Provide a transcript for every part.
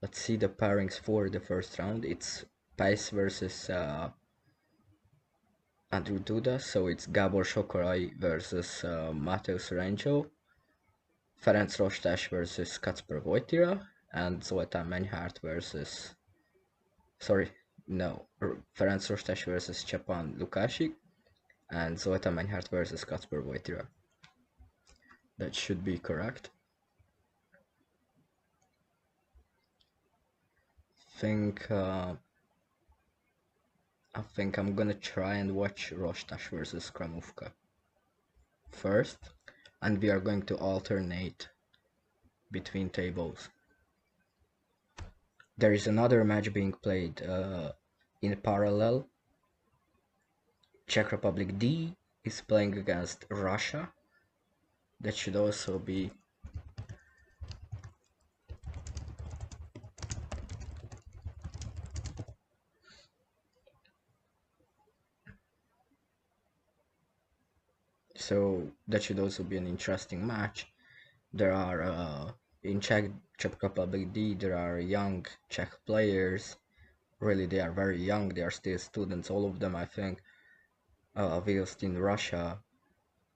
Let's see the pairings for the first round. It's Pace versus Andrew Duda, so it's Gabor Sokorai versus Mateusz Rancho, Ferenc Rostas versus Kacper Wojtyla, and Zoltán Menyhárt versus, sorry, no, Ferenc Rostas versus Stepan Lukasik, and Zoltán Menyhárt versus Kacper Wojtyla. That should be correct. Think I think I'm gonna try and watch Rostas versus Kramovka first, and we are going to alternate between tables. There is another match being played in parallel. Czech Republic D is playing against Russia. That should also be so that should also be an interesting match. There are in Czech Republic D there are young Czech players. Really, they are very young. They are still students, all of them, I think. Whilst in Russia,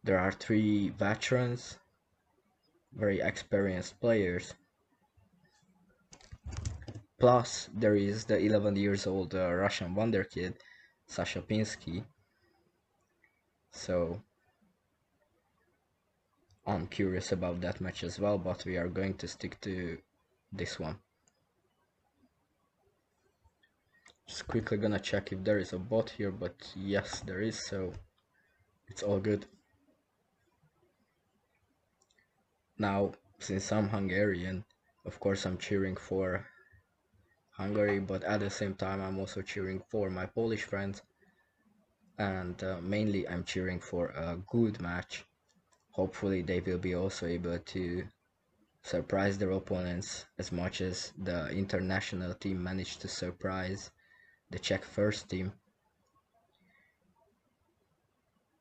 there are three veterans, very experienced players. Plus, there is the 11 years old Russian wonder kid, Sasha Pinsky. So I'm curious about that match as well, but we are going to stick to this one. Just quickly gonna check if there is a bot here, but yes, there is, so it's all good. Now, since I'm Hungarian, of course I'm cheering for Hungary, but at the same time I'm also cheering for my Polish friends, and mainly I'm cheering for a good match. Hopefully they will be also able to surprise their opponents as much as the international team managed to surprise the Czech first team.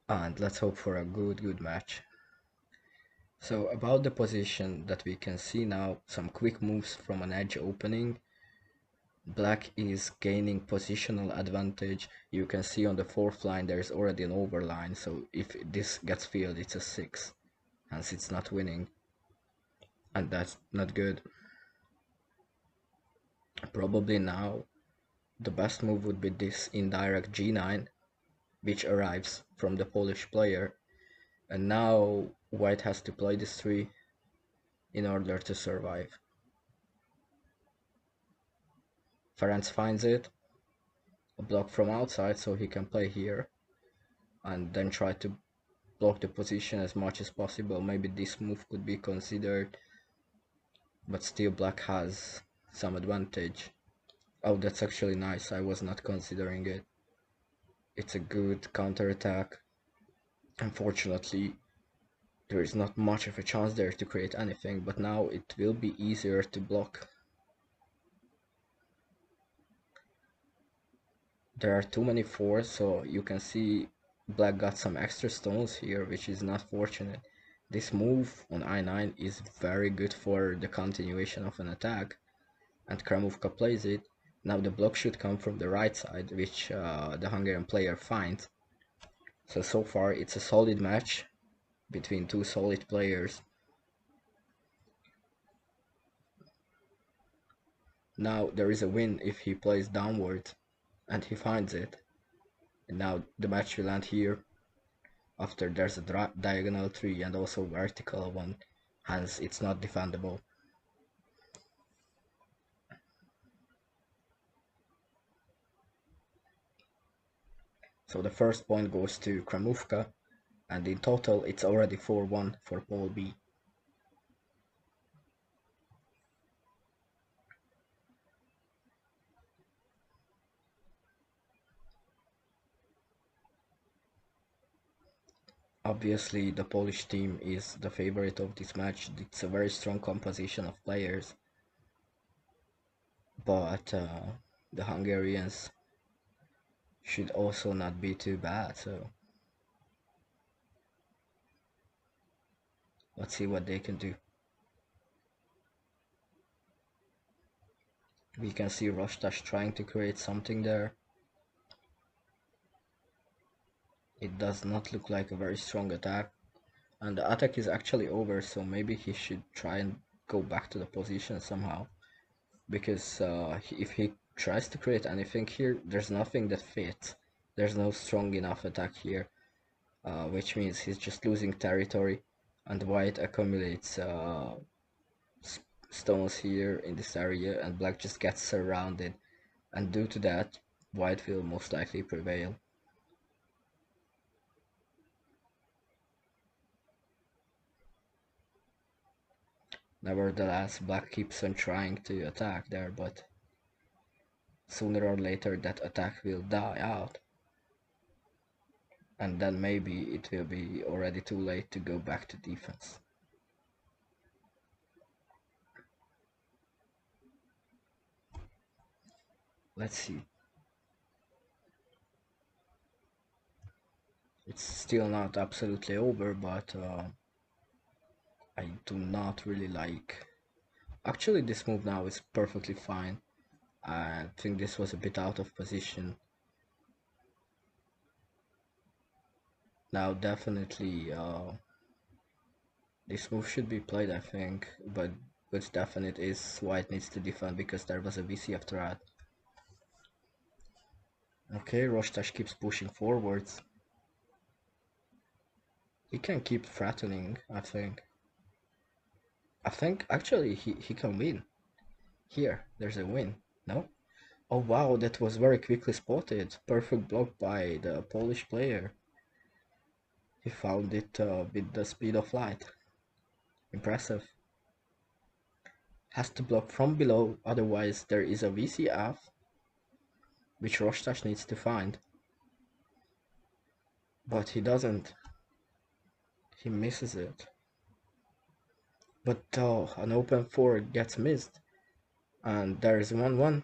And let's hope for a good match. So about the position that we can see now, some quick moves from an edge opening. Black is gaining positional advantage. You can see on the fourth line there is already an overline, so if this gets filled it's a 6, hence it's not winning, and that's not good. Probably now the best move would be this indirect G9, which arrives from the Polish player, and now White has to play this 3 in order to survive. Ferenc finds it, a block from outside, so he can play here and then try to block the position as much as possible. Maybe this move could be considered, but still Black has some advantage. Oh, that's actually nice. I was not considering it. It's a good counterattack. Unfortunately, there is not much of a chance there to create anything, but now it will be easier to block. There are too many 4s, so you can see Black got some extra stones here, which is not fortunate. This move on I9 is very good for the continuation of an attack, and Kramovka plays it. Now the block should come from the right side, which the Hungarian player finds. So far it's a solid match between two solid players. Now there is a win if he plays downwards, and he finds it. And now the match will end here, after there's a diagonal 3 and also vertical 1, hence it's not defendable. So the first point goes to Kramovka, and in total it's already 4-1 for Pole B. Obviously the Polish team is the favorite of this match. It's a very strong composition of players, but the Hungarians should also not be too bad, so let's see what they can do. We can see Rostas trying to create something there. It does not look like a very strong attack, and the attack is actually over, so maybe he should try and go back to the position somehow, because if he tries to create anything here, there's nothing that fits. There's no strong enough attack here, which means he's just losing territory, and white accumulates stones here in this area, and black just gets surrounded, and due to that, white will most likely prevail. Nevertheless, black keeps on trying to attack there, but sooner or later that attack will die out, and then maybe it will be already too late to go back to defense. Let's see. It's still not absolutely over, but I do not really like. Actually, this move now is perfectly fine. I think this was a bit out of position. Now, definitely, this move should be played, I think, but what's definite is white needs to defend because there was a VC after that. Okay, Rostas keeps pushing forwards. He can keep threatening, I think. I think actually he can win. Here, there's a win. No? Oh wow, that was very quickly spotted. Perfect block by the Polish player. He found it with the speed of light. Impressive. Has to block from below, otherwise there is a VCF, which Rostas needs to find. But he doesn't. He misses it. But an open 4 gets missed. And there is 1-1.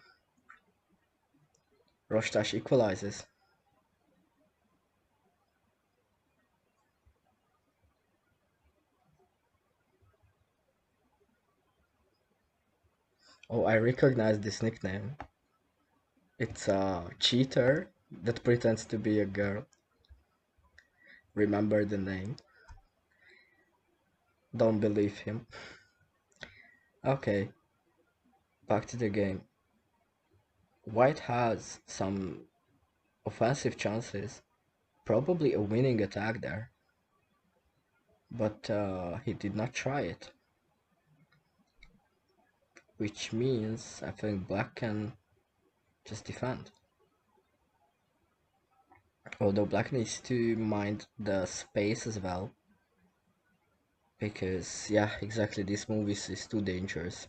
Rostas equalizes. Oh, I recognize this nickname. It's a cheater that pretends to be a girl. Remember the name. Don't believe him. Okay, back to the game. White has some offensive chances, probably a winning attack there, but he did not try it, which means I think black can just defend. Although black needs to mind the space as well, because yeah, exactly, this move is too dangerous.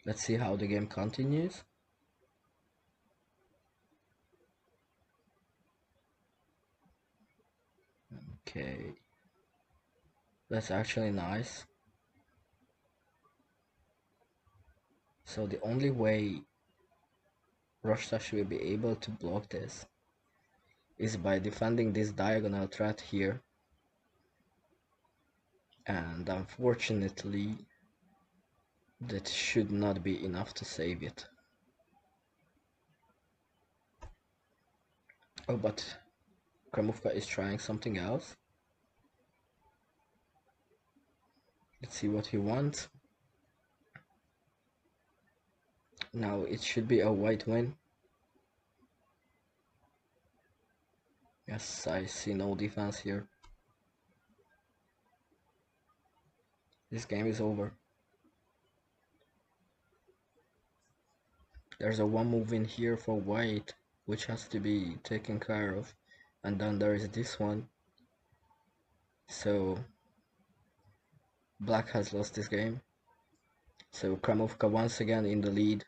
Let's see how the game continues. Okay, that's actually nice. So the only way Rostas will be able to block this is by defending this diagonal threat here, and unfortunately that should not be enough to save it. Oh, but Kramovka is trying something else. Let's see what he wants. Now it should be a white win. Yes, I see no defense here. This game is over. There's a one move in here for white, which has to be taken care of. And then there is this one. So black has lost this game. So Kramovka once again in the lead.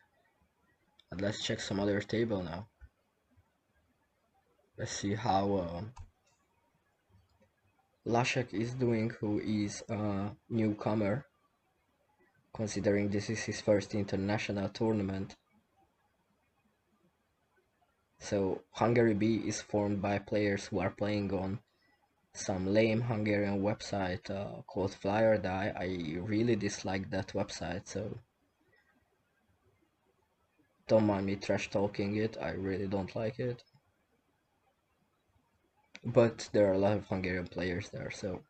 And let's check some other table now. Let's see how Lashek is doing, who is a newcomer, considering this is his first international tournament. So Hungary B is formed by players who are playing on some lame Hungarian website called Flyer Die. I really dislike that website, so don't mind me trash talking it. I really don't like it. But there are a lot of Hungarian players there, so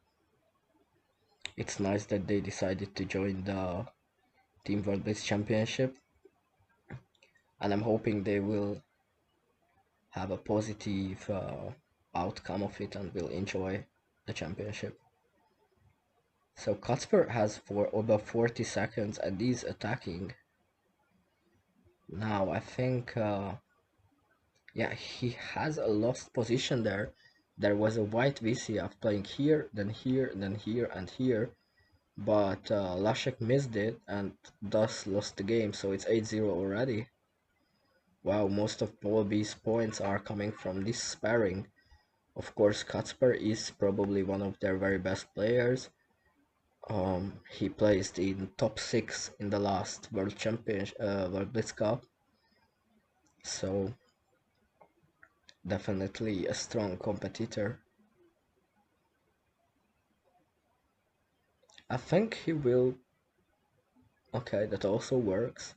it's nice that they decided to join the Team World Blitz Championship, and I'm hoping they will have a positive outcome of it and will enjoy the championship. So Kacper has for about 40 seconds and he's attacking. Now I think, yeah, he has a lost position there. There was a white VCF playing here, then here, then here, and here. But Lashek missed it and thus lost the game, so it's 8-0 already. Wow, most of Paul B's points are coming from this sparring. Of course, Kacper is probably one of their very best players. He placed in top 6 in the last World Championship, World Blitz Cup. So definitely a strong competitor. I think he will. Okay, that also works.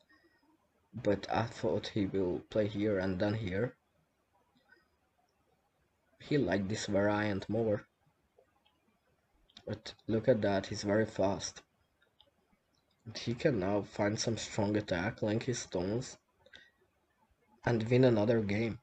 But I thought he will play here and then here. He liked this variant more. But look at that, he's very fast. And he can now find some strong attack, link his stones, and win another game.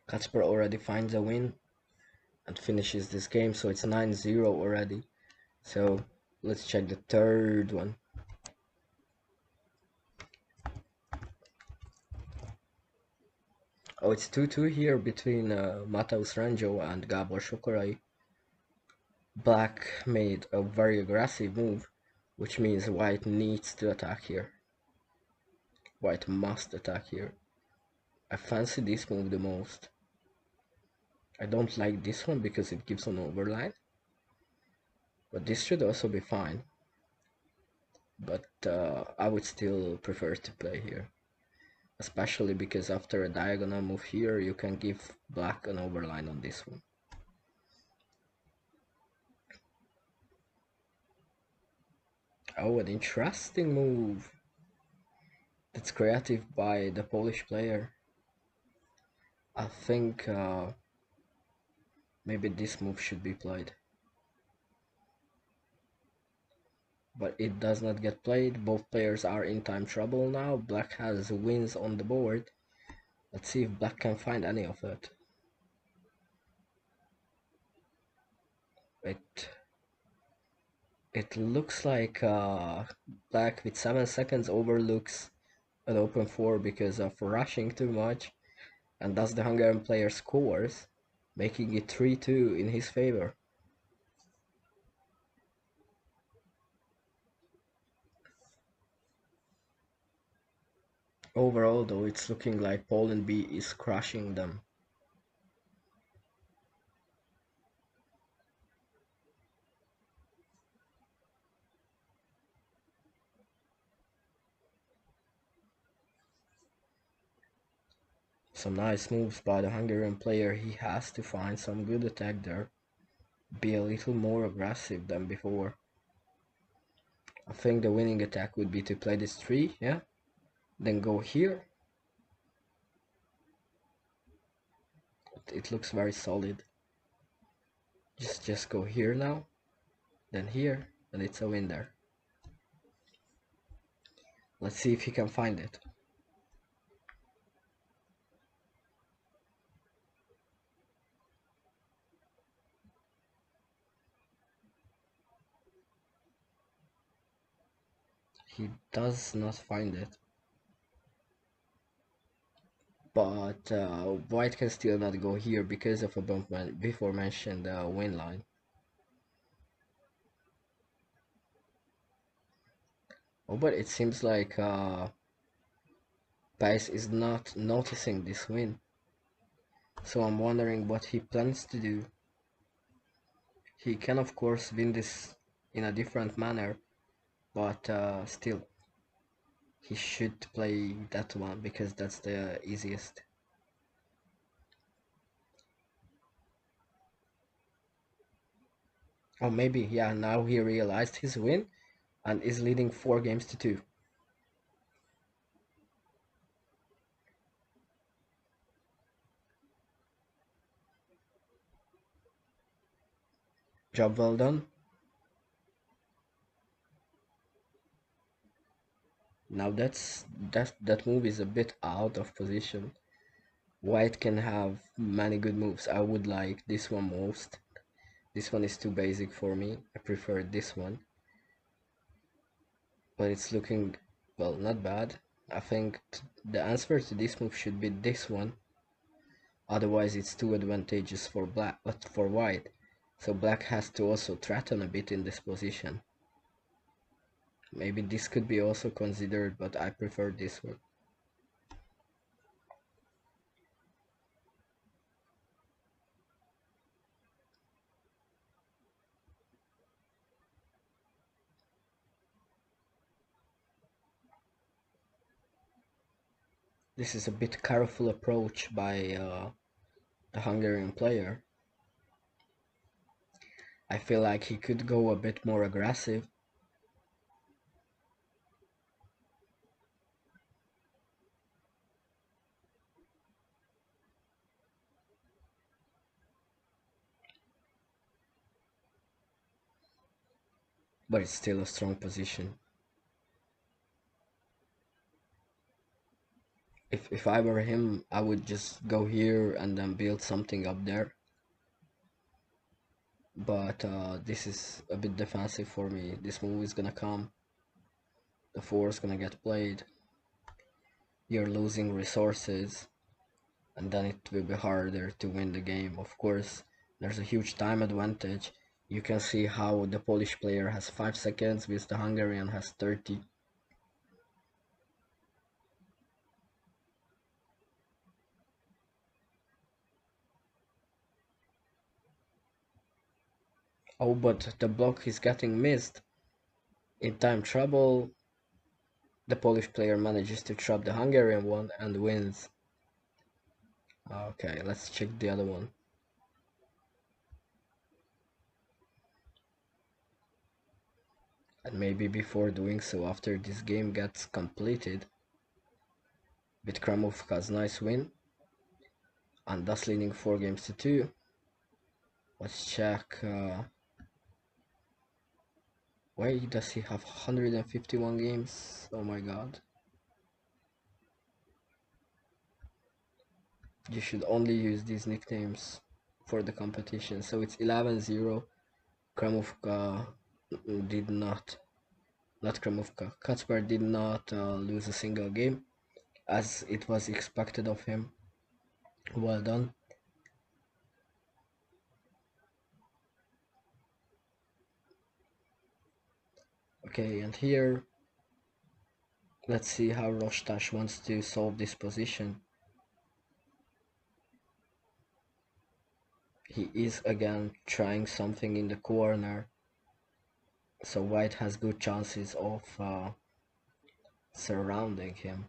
Kacper already finds a win and finishes this game, so it's 9-0 already. So let's check the third one. Oh, it's 2-2 here between Mateusz Ranjo and Gábor Sokorai. Black made a very aggressive move, which means White needs to attack here. White must attack here. I fancy this move the most. I don't like this one because it gives an overline, but this should also be fine. But I would still prefer to play here, especially because after a diagonal move here you can give Black an overline on this one. Oh, an interesting move. That's creative by the Polish player. I think maybe this move should be played. But it does not get played. Both players are in time trouble now. Black has wins on the board. Let's see if Black can find any of it. It looks like Black with 7 seconds overlooks an open 4 because of rushing too much, and thus the Hungarian player scores, making it 3-2 in his favor. Overall though, it's looking like Poland B is crushing them. Some nice moves by the Hungarian player. He has to find some good attack there. Be a little more aggressive than before. I think the winning attack would be to play this 3, yeah? Then go here. It looks very solid. Just go here now. Then here. And it's a win there. Let's see if he can find it. He does not find it. But White can still not go here because of a bump before mentioned win line. Oh, but it seems like Pace is not noticing this win, so I'm wondering what he plans to do. He can of course win this in a different manner, but still, he should play that one because that's the easiest. Or maybe, yeah, now he realized his win and is leading 4 games to 2. Job well done. Now that move is a bit out of position. White can have many good moves. I would like this one most. This one is too basic for me. I prefer this one. But it's looking, well, not bad. I think the answer to this move should be this one. Otherwise it's too advantageous for black, but for white. So black has to also threaten a bit in this position. Maybe this could be also considered, but I prefer this one. This is a bit careful approach by the Hungarian player. I feel like he could go a bit more aggressive. But it's still a strong position. If I were him, I would just go here and then build something up there. But this is a bit defensive for me. This move is gonna come. The 4 is gonna get played. You're losing resources, and then it will be harder to win the game. Of course, there's a huge time advantage. You can see how the Polish player has 5 seconds, whilst the Hungarian has 30. Oh, but the block is getting missed. In time trouble, the Polish player manages to trap the Hungarian one and wins. Okay, let's check the other one. And maybe before doing so, after this game gets completed, with Kramovka's nice win, and thus leading 4 games to 2. Let's check. Why does he have 151 games? Oh my god. You should only use these nicknames for the competition. So it's 11-0. Kramovka did not Kramovka. Kacper did not lose a single game, as it was expected of him. Well done. Okay, and here, let's see how Rostas wants to solve this position. He is again trying something in the corner, so white has good chances of surrounding him.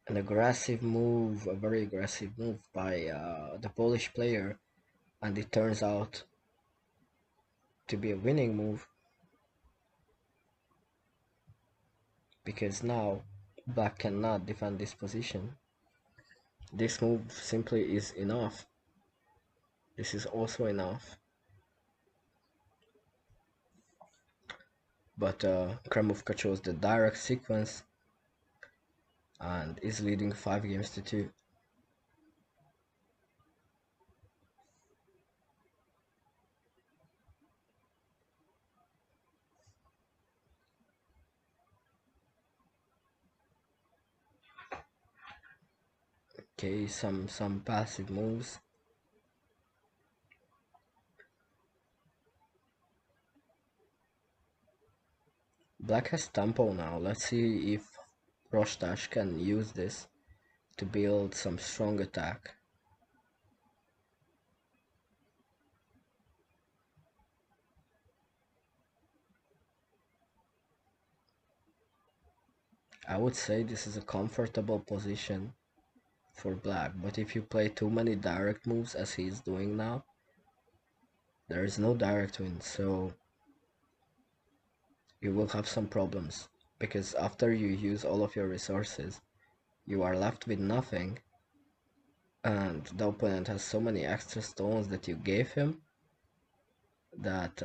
An aggressive move, a very aggressive move by the Polish player, and it turns out to be a winning move, because now black cannot defend this position. This move simply is enough. This is also enough. But Kramovka chose the direct sequence and is leading 5 games to 2. Okay, some passive moves. Black has tempo now. Let's see if Rostash can use this to build some strong attack. I would say this is a comfortable position for Black, but if you play too many direct moves as he's doing now, there is no direct win, so you will have some problems, because after you use all of your resources, you are left with nothing, and the opponent has so many extra stones that you gave him that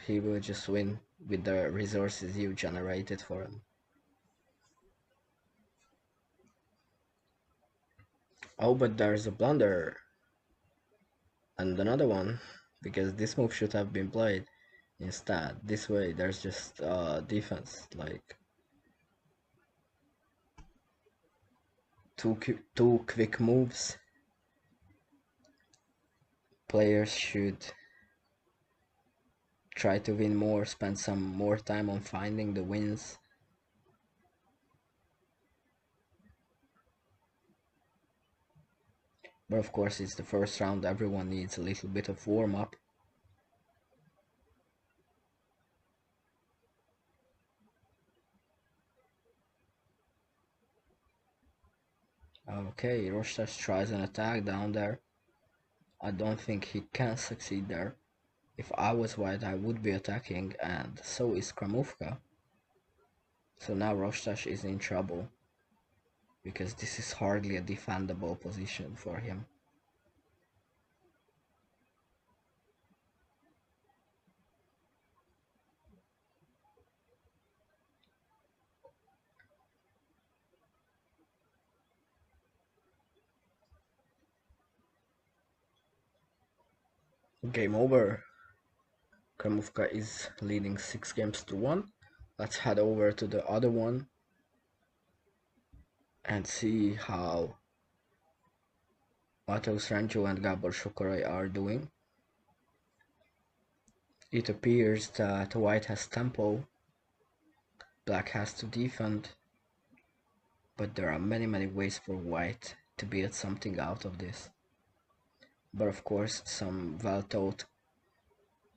he will just win with the resources you generated for him. Oh, but there's a blunder and another one, because this move should have been played instead. This way there's just defense, like two quick moves. Players should try to win more, spend some more time on finding the wins. But of course it's the first round, everyone needs a little bit of warm up. Okay, Rostas tries an attack down there. I don't think he can succeed there. If I was white I would be attacking, and so is Kramufka. So now Rostas is in trouble, because this is hardly a defendable position for him. Game over. Kramufka is leading 6 games to 1. Let's head over to the other one and see how Matheus Rancho and Gabor Sokorai are doing. It appears that white has tempo, black has to defend, but there are many ways for white to build something out of this. But of course some well thought,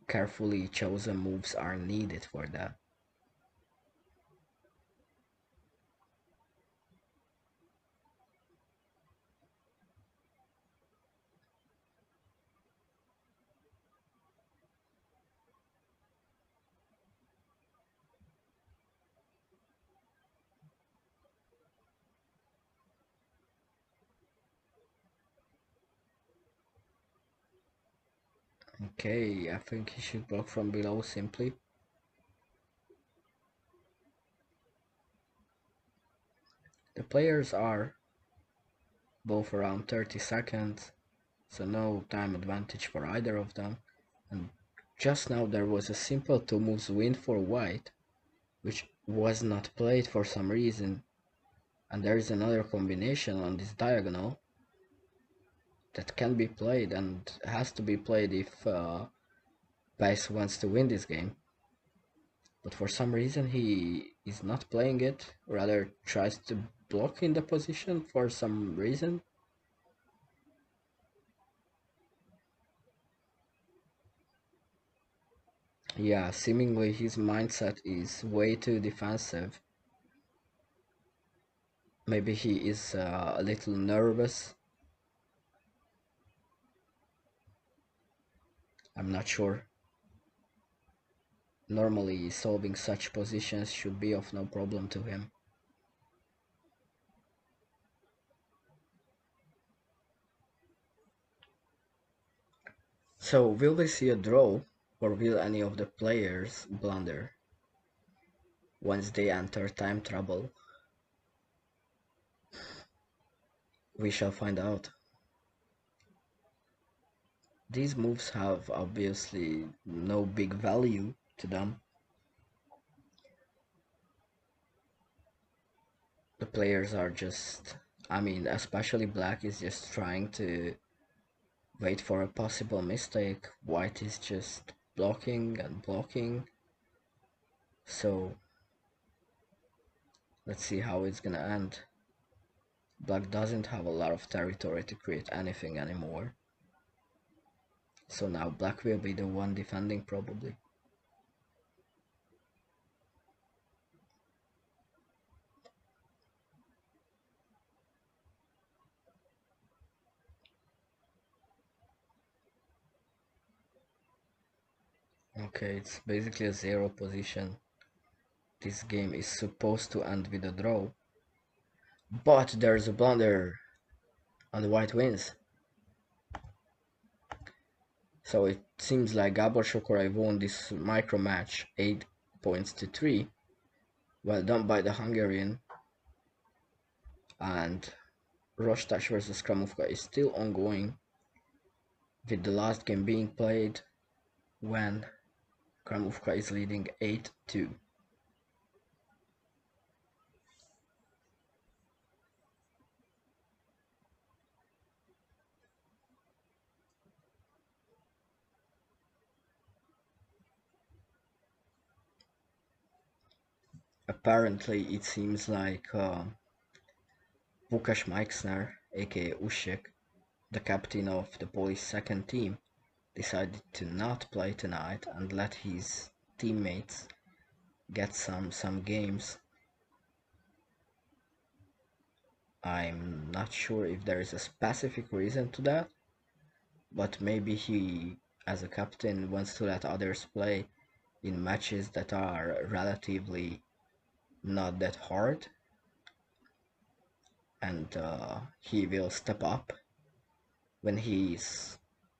carefully chosen moves are needed for that. Okay, I think he should block from below simply. The players are both around 30 seconds, so no time advantage for either of them. And just now there was a simple 2 moves win for white, which was not played for some reason. And there is another combination on this diagonal that can be played and has to be played if Weiss wants to win this game. But for some reason he is not playing it, rather tries to block in the position for some reason. Yeah, seemingly his mindset is way too defensive. Maybe he is a little nervous. I'm not sure. Normally solving such positions should be of no problem to him. So will we see a draw, or will any of the players blunder once they enter time trouble? We shall find out. These moves have obviously no big value to them. The players are just, I mean, especially black is just trying to wait for a possible mistake. White is just blocking and blocking. So Let's see how it's gonna end. Black doesn't have a lot of territory to create anything anymore. So now black will be the one defending probably. Okay, it's basically a zero position. This game is supposed to end with a draw. But there's a blunder and the white wins. So it seems like Gabor Sokorai won this micro match 8 points to 3. Well done by the Hungarian. And Rostas versus Kramovka is still ongoing, with the last game being played when Kramovka is leading 8-2. Apparently it seems like Łukasz Meixner, aka Usyk, the captain of the Polish second team, decided to not play tonight and let his teammates get some games. I'm not sure if there is a specific reason to that, but maybe he, as a captain, wants to let others play in matches that are relatively not that hard, and he will step up when his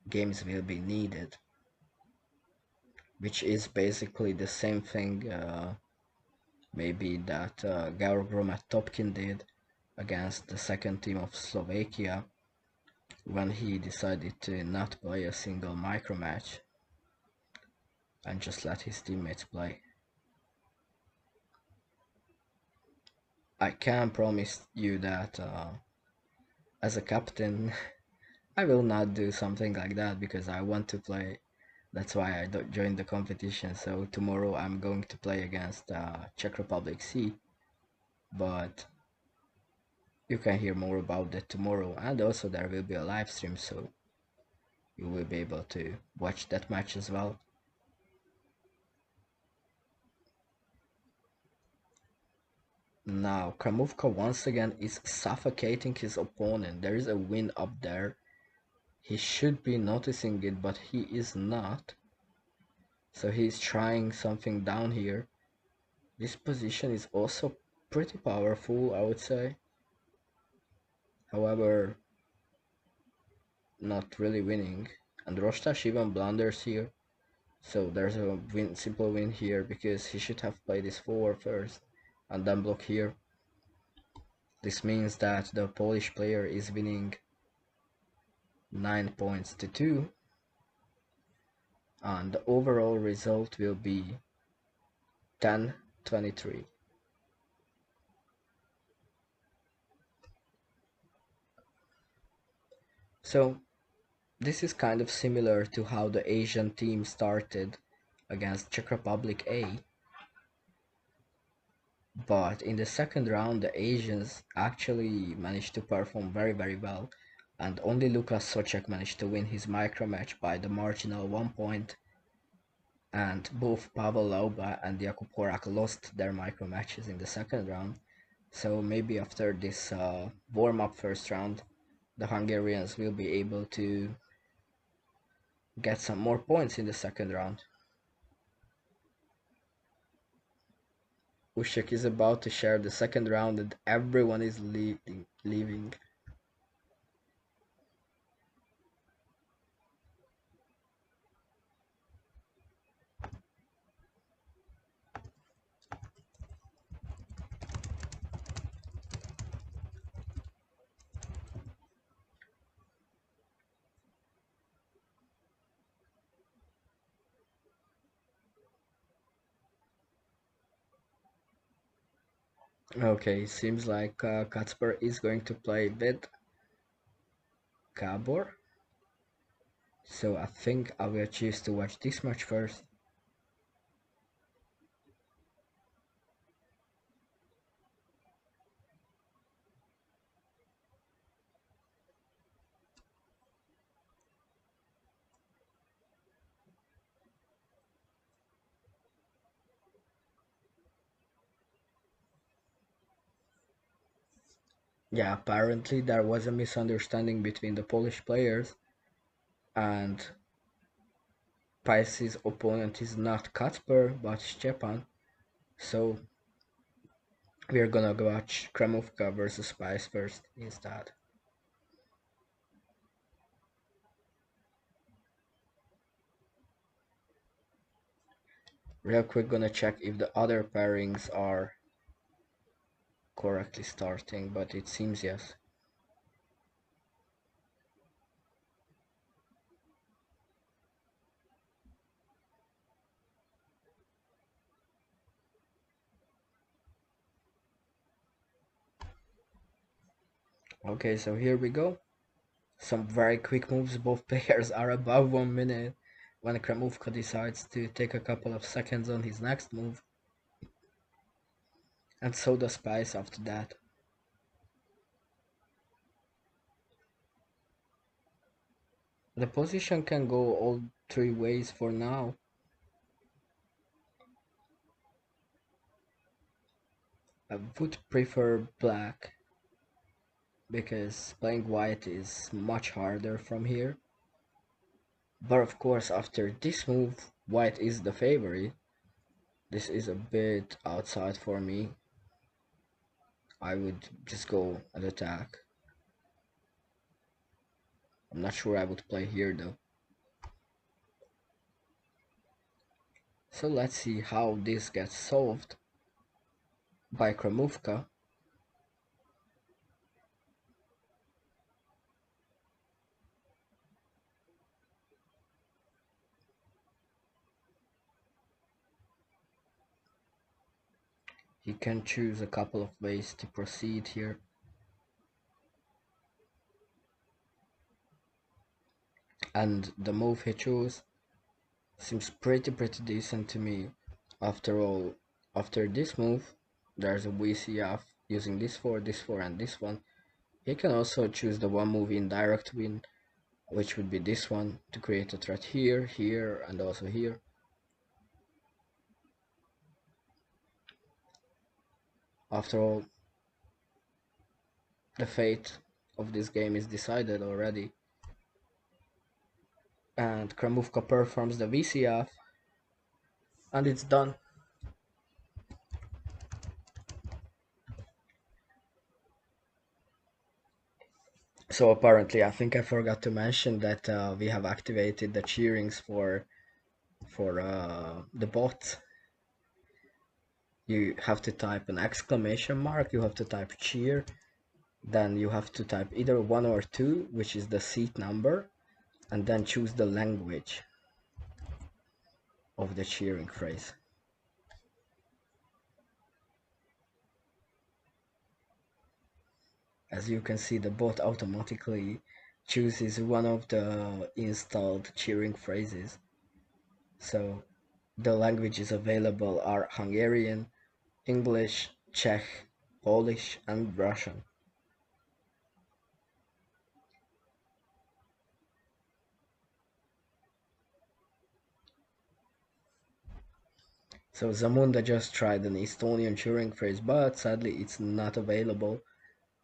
games will be needed, which is basically the same thing maybe that Georg Romat Topkin did against the second team of Slovakia when he decided to not play a single micro match and just let his teammates play. I can promise you that as a captain I will not do something like that because I want to play. That's why I joined the competition. So tomorrow I'm going to play against Czech Republic C, but you can hear more about that tomorrow, and also there will be a live stream, so you will be able to watch that match as well. Now Kramovka once again is suffocating his opponent. There is a win up there. He should be noticing it, but he is not. So he's trying something down here. This position is also pretty powerful, I would say. However, not really winning. And Rostas even blunders here. So there's a simple win here because he should have played this forward first and then block here. This means that the Polish player is winning 9 points to 2. And the overall result will be 10-23. So this is kind of similar to how the Asian team started against Czech Republic A, but in the second round the Asians actually managed to perform very well, and only Lukas Soczek managed to win his micro match by the marginal 1 point, and both Pavel Lauba and Jakub Horak lost their micro matches in the second round. So maybe after this warm-up first round the Hungarians will be able to get some more points in the second round. Usyk is about to share the second round and everyone is leaving. Okay, seems like Kacper is going to play with Gabor. So I think I will choose to watch this match first. Yeah, apparently there was a misunderstanding between the Polish players, and Pais's opponent is not Kacper but Stepan. So we're gonna watch Kramovka versus Pais first instead. Real quick, gonna check if the other pairings are correctly starting, but it seems yes. Okay, so here we go. Some very quick moves. Both players are above 1 minute when Kramovka decides to take a couple of seconds on his next move, and so does Spice after that. The position can go all three ways for now. I would prefer black because playing white is much harder from here. But of course, after this move, white is the favorite. This is a bit outside for me. I would just go and attack. I'm not sure I would play here though. So let's see how this gets solved by Kramovka. He can choose a couple of ways to proceed here. And the move he chose seems pretty decent to me. After all, after this move, there's a VCF using this 4 and this one. He can also choose the one move indirect win, which would be this one, to create a threat here, here, and also here. After all, the fate of this game is decided already. And Kramovka performs the VCF, and it's done. So apparently, I think I forgot to mention that we have activated the cheerings for the bot. You have to type an exclamation mark, you have to type cheer, then you have to type either 1 or 2, which is the seat number, and then choose the language of the cheering phrase. As you can see, the bot automatically chooses one of the installed cheering phrases. So the languages available are Hungarian, English, Czech, Polish, and Russian. So Zamunda just tried an Estonian cheering phrase, but sadly it's not available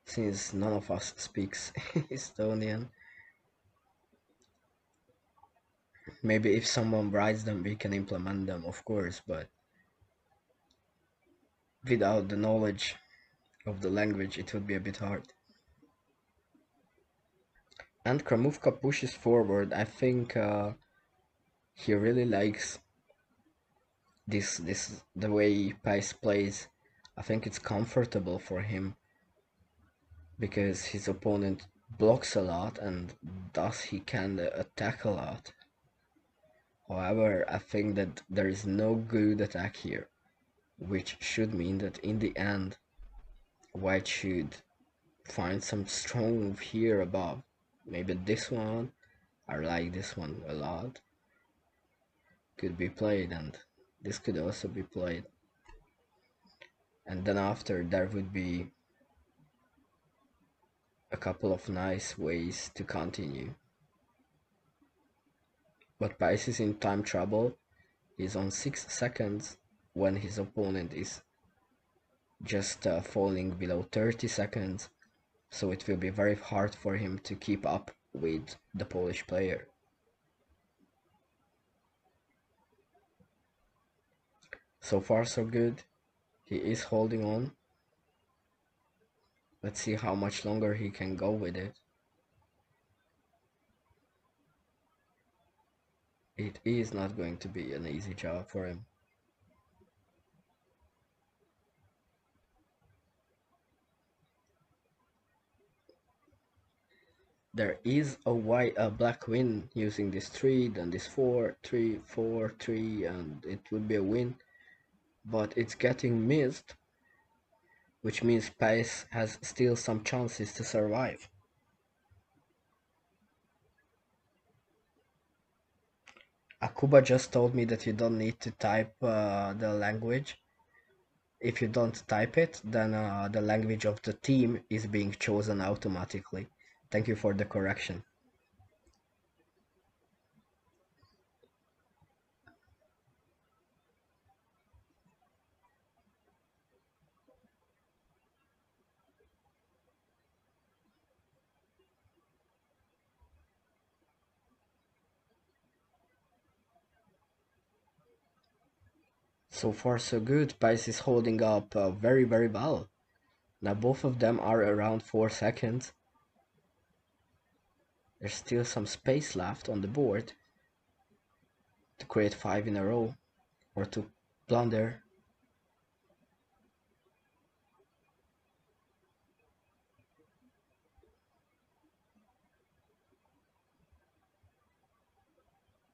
since none of us speaks Estonian. Maybe if someone writes them, we can implement them, of course, but without the knowledge of the language, it would be a bit hard. And Kramovka pushes forward. I think he really likes this the way Pais plays. I think it's comfortable for him because his opponent blocks a lot and thus he can attack a lot. However, I think that there is no good attack here, which should mean that in the end, White should find some strong move here above. Maybe this one. I like this one a lot. Could be played, and this could also be played. And then after, there would be a couple of nice ways to continue. But Pais is in time trouble. He's on 6 seconds when his opponent is just falling below 30 seconds. so it will be very hard for him to keep up with the Polish player. So far so good. He is holding on. Let's see how much longer he can go with it. It is not going to be an easy job for him. There is a black win using this 3, then this 4, 3, 4, 3, and it would be a win. But it's getting missed, which means Pace has still some chances to survive. Akuba just told me that you don't need to type the language. If you don't type it, then the language of the team is being chosen automatically. Thank you for the correction. So far so good. Pace is holding up very very well. Now both of them are around 4 seconds. There's still some space left on the board to create 5 in a row or to blunder.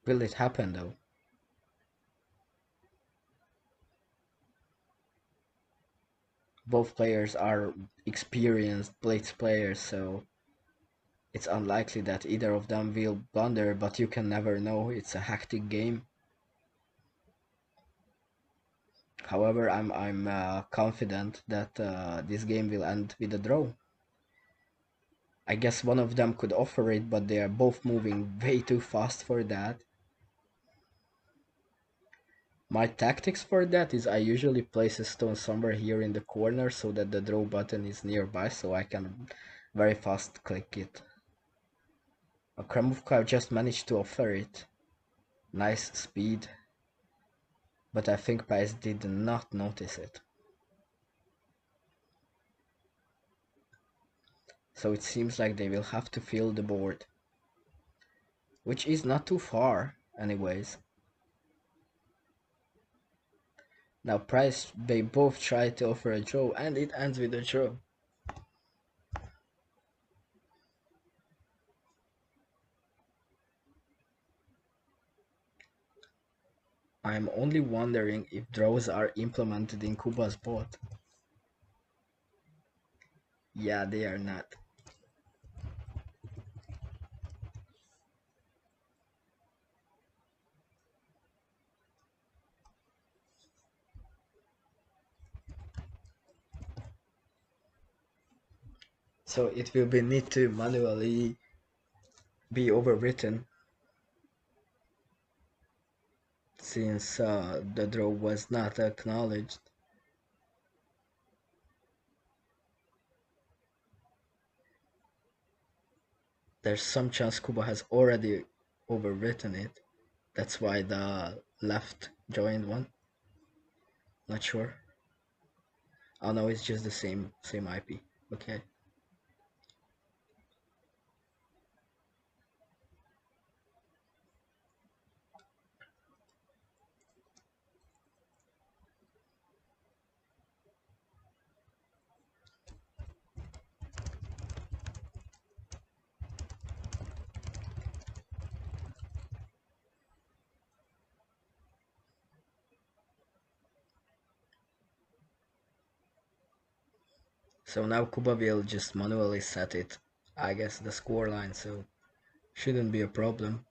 Will it happen though? Both players are experienced Blitz players, so it's unlikely that either of them will blunder, but you can never know. It's a hectic game. However, I'm confident that this game will end with a draw. I guess one of them could offer it, but they are both moving way too fast for that. My tactics for that is I usually place a stone somewhere here in the corner so that the draw button is nearby so I can very fast click it. Kramovka just managed to offer it. Nice speed. But I think Paes did not notice it. So it seems like they will have to fill the board. Which is not too far, anyways. Now Price, they both try to offer a draw and it ends with a draw. I'm only wondering if draws are implemented in Kuba's bot. Yeah, they are not. So it will be need to manually be overwritten since the draw was not acknowledged. There's some chance Kuba has already overwritten it. That's why the left joined one. Not sure. Oh no, it's just the same IP. Okay. So now Kuba will just manually set it, I guess, the score line, so shouldn't be a problem.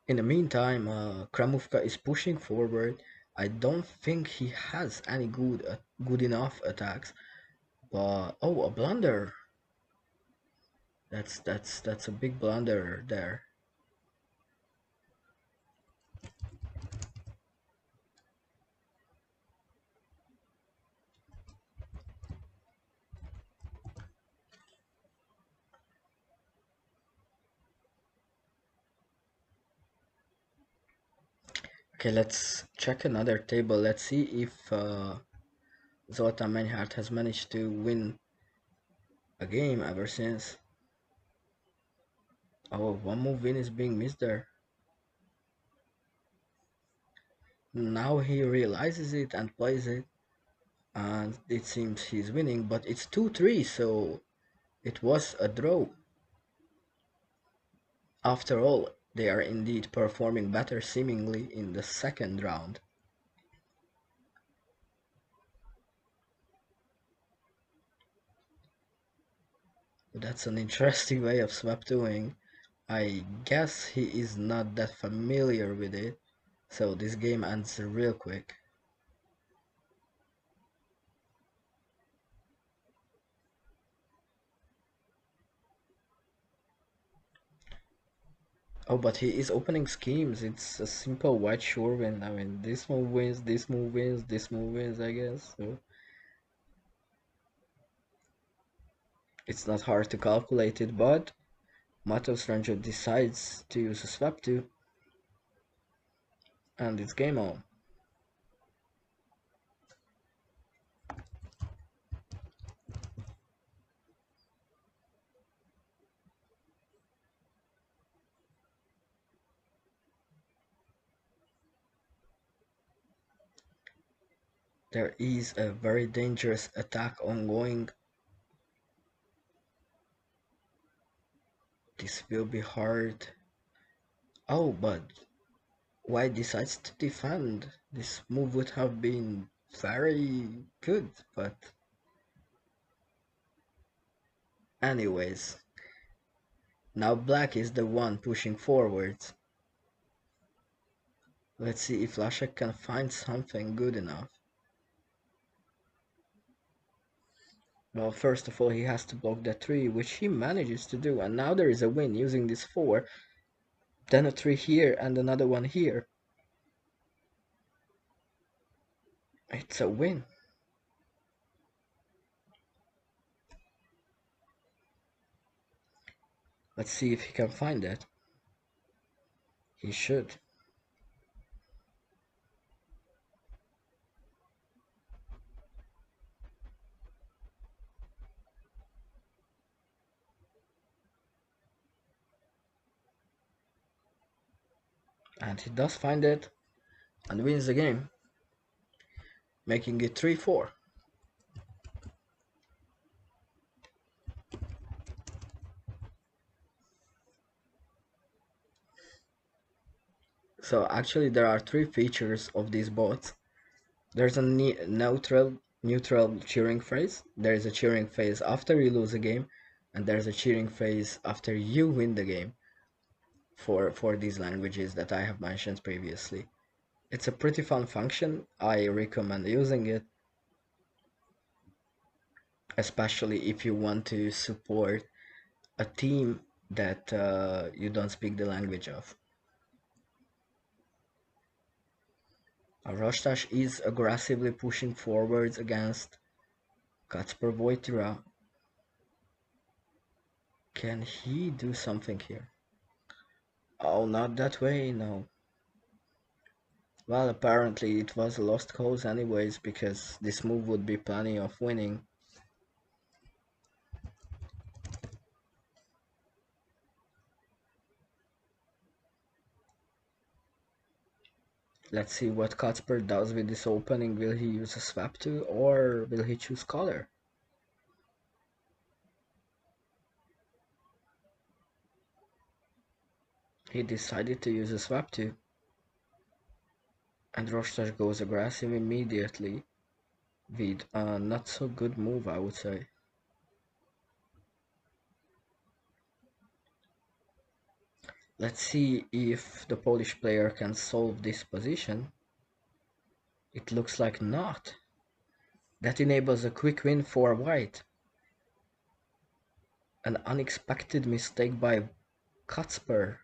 In the meantime, Kramovka is pushing forward. I don't think he has any good enough attacks, but oh, a blunder. That's a big blunder there. Okay, let's check another table. Let's see if Zoltán Menyhárt has managed to win a game ever since. Oh, one move win is being missed there. Now he realizes it and plays it, and it seems he's winning, but it's 2-3, so it was a draw. After all, they are indeed performing better seemingly in the second round. That's an interesting way of swap doing. I guess he is not that familiar with it, so this game ends real quick. Oh, but he is opening schemes. It's a simple white sure win. I mean, this move wins, this move wins, this move wins, I guess. So it's not hard to calculate it, but Matos Ranger decides to use a swap to, and it's game on. There is a very dangerous attack ongoing. This will be hard. Oh, but why decides to defend? This move would have been very good, but anyways. Now black is the one pushing forwards. Let's see if Lashek can find something good enough. Well, first of all, he has to block that 3, which he manages to do, and now there is a win using this 4, then a 3 here and another one here. It's a win. Let's see if he can find it. He should. And he does find it and wins the game, making it 3-4. So actually there are 3 features of these bots. There's a neutral cheering phase, there is a cheering phase after you lose a game, and there's a cheering phase after you win the game for these languages that I have mentioned previously. It's a pretty fun function. I recommend using it, especially if you want to support a team that you don't speak the language of. Rostas is aggressively pushing forwards against Kacper Wojtyła. Can he do something here? Oh, not that way, no. Well, apparently it was a lost cause anyways, because this move would be plenty of winning. Let's see what Kacper does with this opening. Will he use a swap to, or will he choose color? He decided to use a swap to, and Rostas goes aggressive immediately with a not so good move, I would say. Let's see if the Polish player can solve this position. It looks like not. That enables a quick win for white. An unexpected mistake by Kacper.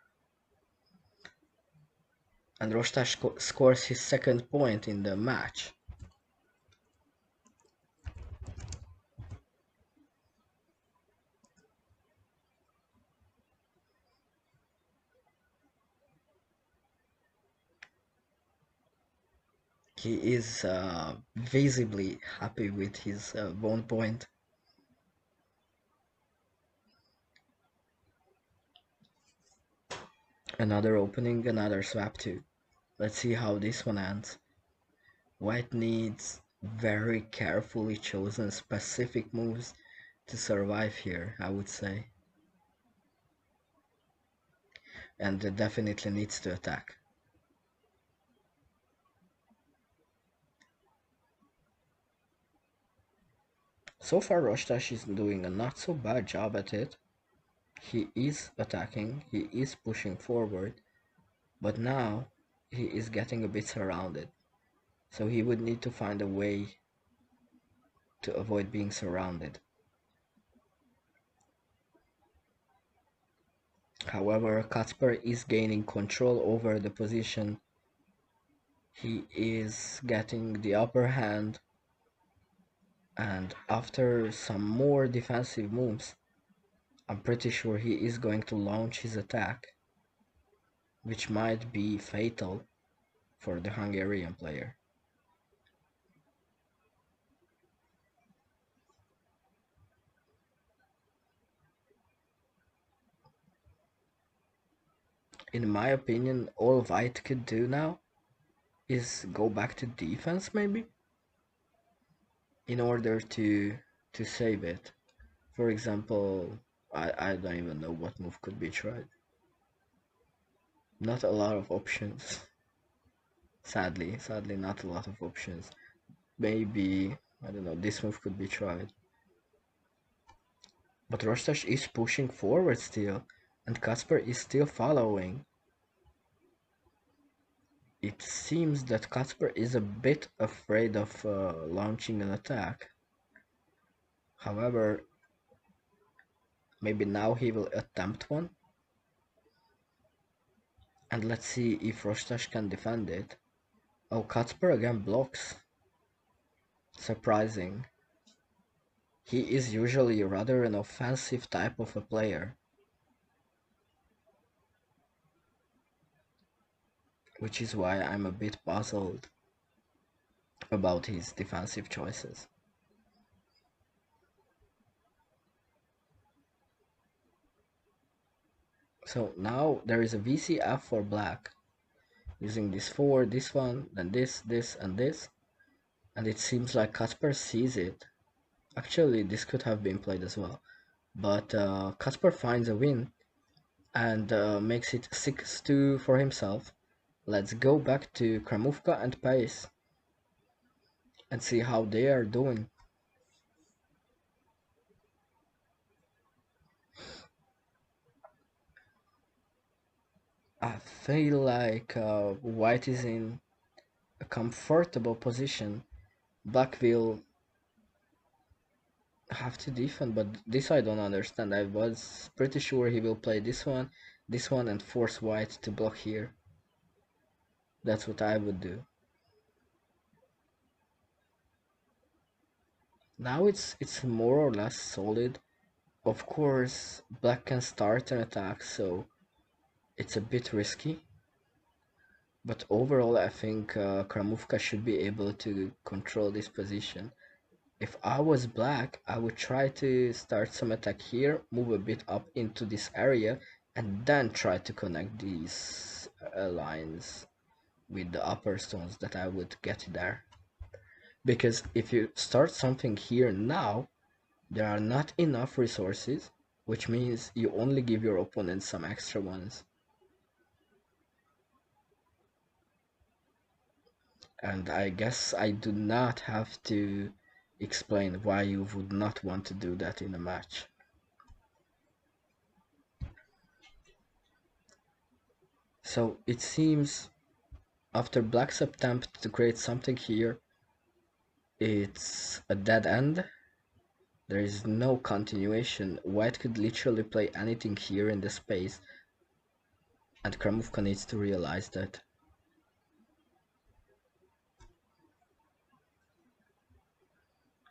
And Rostas scores his second point in the match. He is visibly happy with his 1 point. Another opening, another swap too. Let's see how this one ends. White needs very carefully chosen specific moves to survive here, I would say. And it definitely needs to attack. So far Roshtash is doing a not so bad job at it. He is attacking, he is pushing forward, but now he is getting a bit surrounded. So he would need to find a way to avoid being surrounded. However, Kacper is gaining control over the position. He is getting the upper hand, and after some more defensive moves, I'm pretty sure he is going to launch his attack, which might be fatal for the Hungarian player. In my opinion, all White could do now is go back to defense maybe in order to save it. For example, I don't even know what move could be tried. Not a lot of options. Sadly, not a lot of options. Maybe, I don't know, this move could be tried. But Rostash is pushing forward still, and Kasper is still following. It seems that Kasper is a bit afraid of launching an attack. However, maybe now he will attempt one. And let's see if Rostash can defend it. Oh, Kasper again blocks. Surprising. He is usually rather an offensive type of a player, which is why I'm a bit puzzled about his defensive choices. So now there is a VCF for black, using this 4, this one, then this, and this, and it seems like Kasper sees it. Actually, this could have been played as well, but Kasper finds a win and makes it 6-2 for himself. Let's go back to Kramufka and Pace and see how they are doing. I feel like White is in a comfortable position. Black will have to defend, but this I don't understand. I was pretty sure he will play this one, and force White to block here. That's what I would do. Now it's more or less solid. Of course, Black can start an attack, so it's a bit risky. But overall, I think Kramufka should be able to control this position. If I was Black, I would try to start some attack here, move a bit up into this area, and then try to connect these lines with the upper stones that I would get there. Because if you start something here now, there are not enough resources, which means you only give your opponent some extra ones. And I guess I do not have to explain why you would not want to do that in a match. So it seems after Black's attempt to create something here, it's a dead end. There is no continuation. White could literally play anything here in the space, and Kramufka needs to realize that.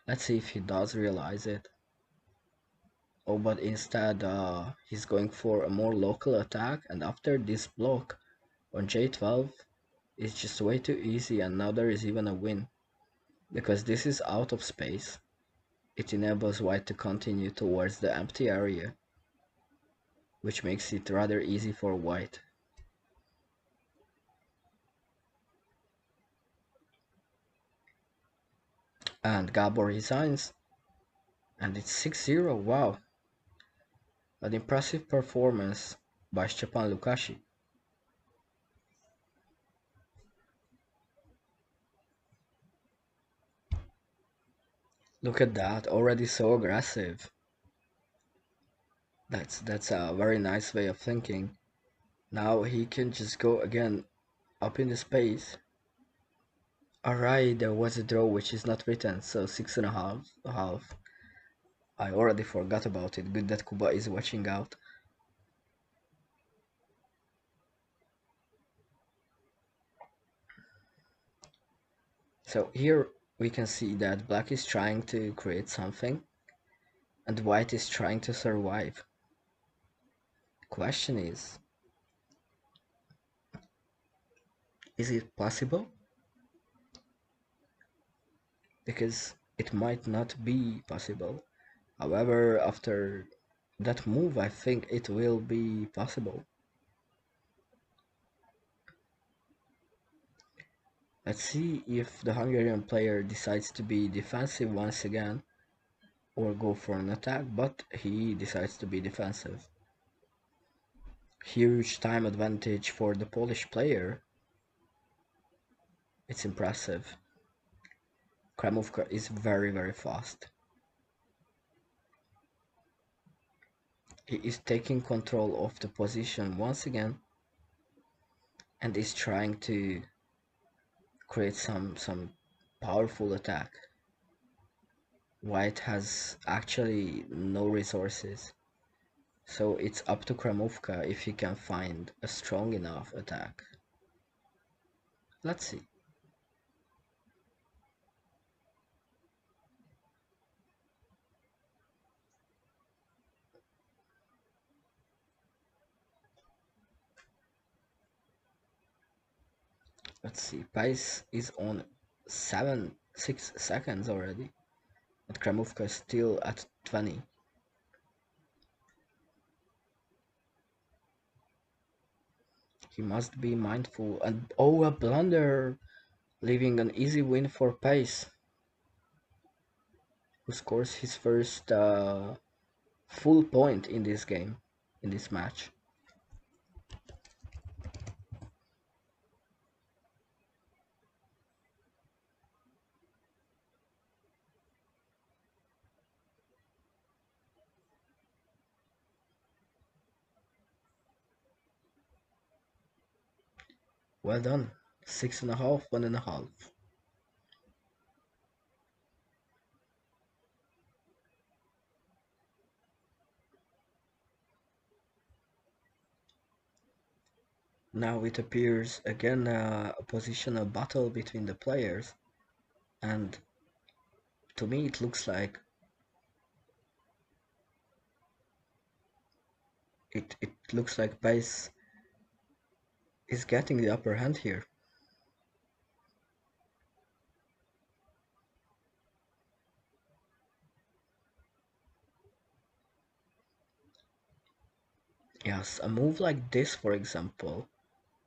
Let's see if he does realize it. Oh, but instead he's going for a more local attack, and after this block on J12, is just way too easy, and now there is even a win. Because this is out of space, it enables white to continue towards the empty area, which makes it rather easy for white. And Gabor resigns, and it's 6-0. Wow, an impressive performance by Stepan Lukashi. Look at that, already so aggressive. That's a very nice way of thinking. Now he can just go again up in the space. Alright, there was a draw which is not written, so 6.5. I already forgot about it. Good that Kuba is watching out. So here we can see that black is trying to create something and white is trying to survive. Question is it possible? Because it might not be possible. However, after that move, I think it will be possible. Let's see if the Hungarian player decides to be defensive once again or go for an attack, but he decides to be defensive. Huge time advantage for the Polish player. It's impressive. Kremovka is very, very fast. He is taking control of the position once again and is trying to create some powerful attack. White has actually no resources, so it's up to Kremovka if he can find a strong enough attack. Let's see. Let's see. Pace is on 6 seconds already, and Kremovka is still at 20. He must be mindful. And oh, a blunder, leaving an easy win for Pace, who scores his first full point in this game, in this match. Well done. 6.5, 1.5. Now it appears again a positional battle between the players, and to me it looks like Pace is getting the upper hand here. Yes, a move like this, for example,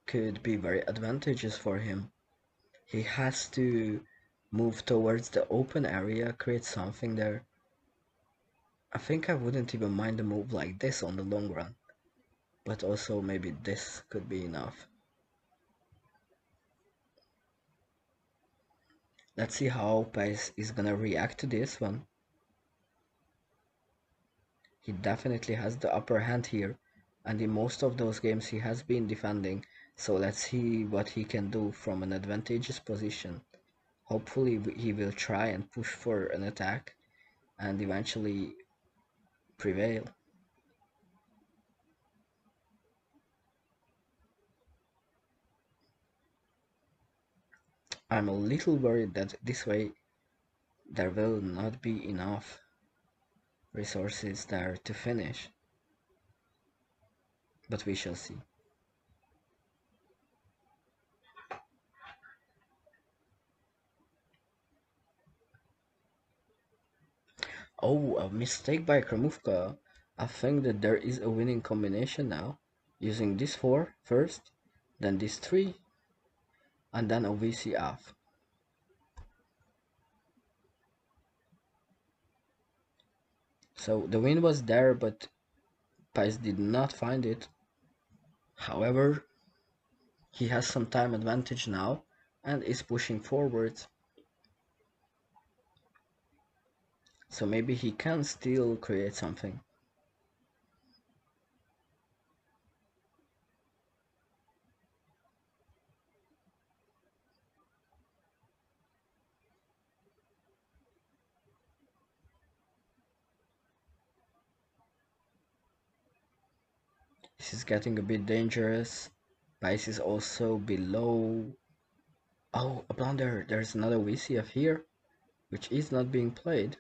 could be very advantageous for him. He has to move towards the open area, create something there. I think I wouldn't even mind a move like this on the long run, but also maybe this could be enough. Let's see how Pace is gonna react to this one. He definitely has the upper hand here, and in most of those games he has been defending, so let's see what he can do from an advantageous position. Hopefully he will try and push for an attack and eventually prevail. I'm a little worried that this way there will not be enough resources there to finish, but we shall see. Oh, a mistake by Kramovka. I think that there is a winning combination now. Using this 4 first, then this 3, and then a VCF. So the win was there, but Pais did not find it. However, he has some time advantage now and is pushing forwards. So maybe he can still create something. This is getting a bit dangerous. Pais is also below. Oh, a blunder. There's another VCF here, which is not being played.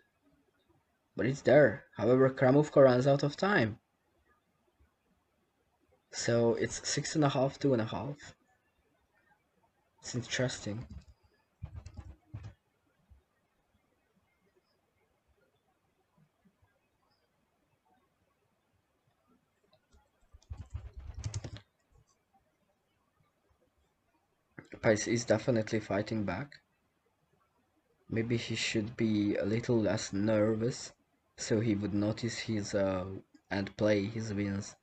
But it's there. However, Kramovka runs out of time. So it's 6.5, 2.5. It's interesting. Pais is definitely fighting back. Maybe he should be a little less nervous so he would notice his and play his wins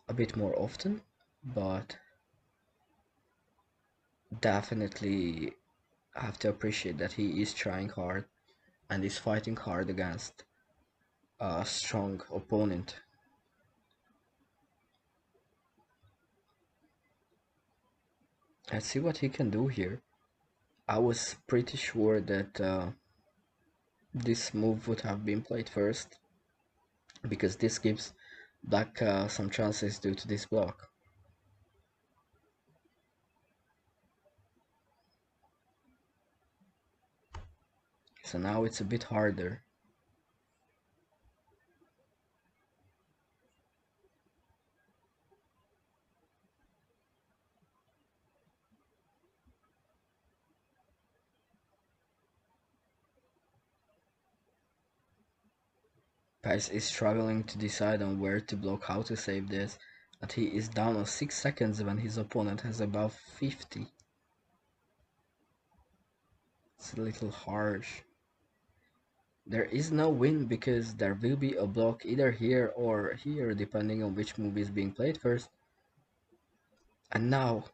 a bit more often, but definitely have to appreciate that he is trying hard and is fighting hard against a strong opponent. Let's see what he can do here. I was pretty sure that this move would have been played first because this gives black some chances due to this block. So now it's a bit harder. Pais is struggling to decide on where to block, how to save this, and he is down on 6 seconds when his opponent has above 50. It's a little harsh. There is no win because there will be a block either here or here depending on which move is being played first. And now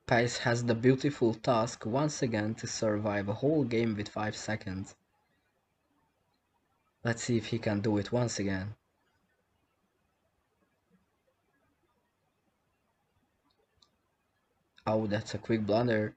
Pais has the beautiful task once again to survive a whole game with 5 seconds. Let's see if he can do it once again. Oh, that's a quick blunder.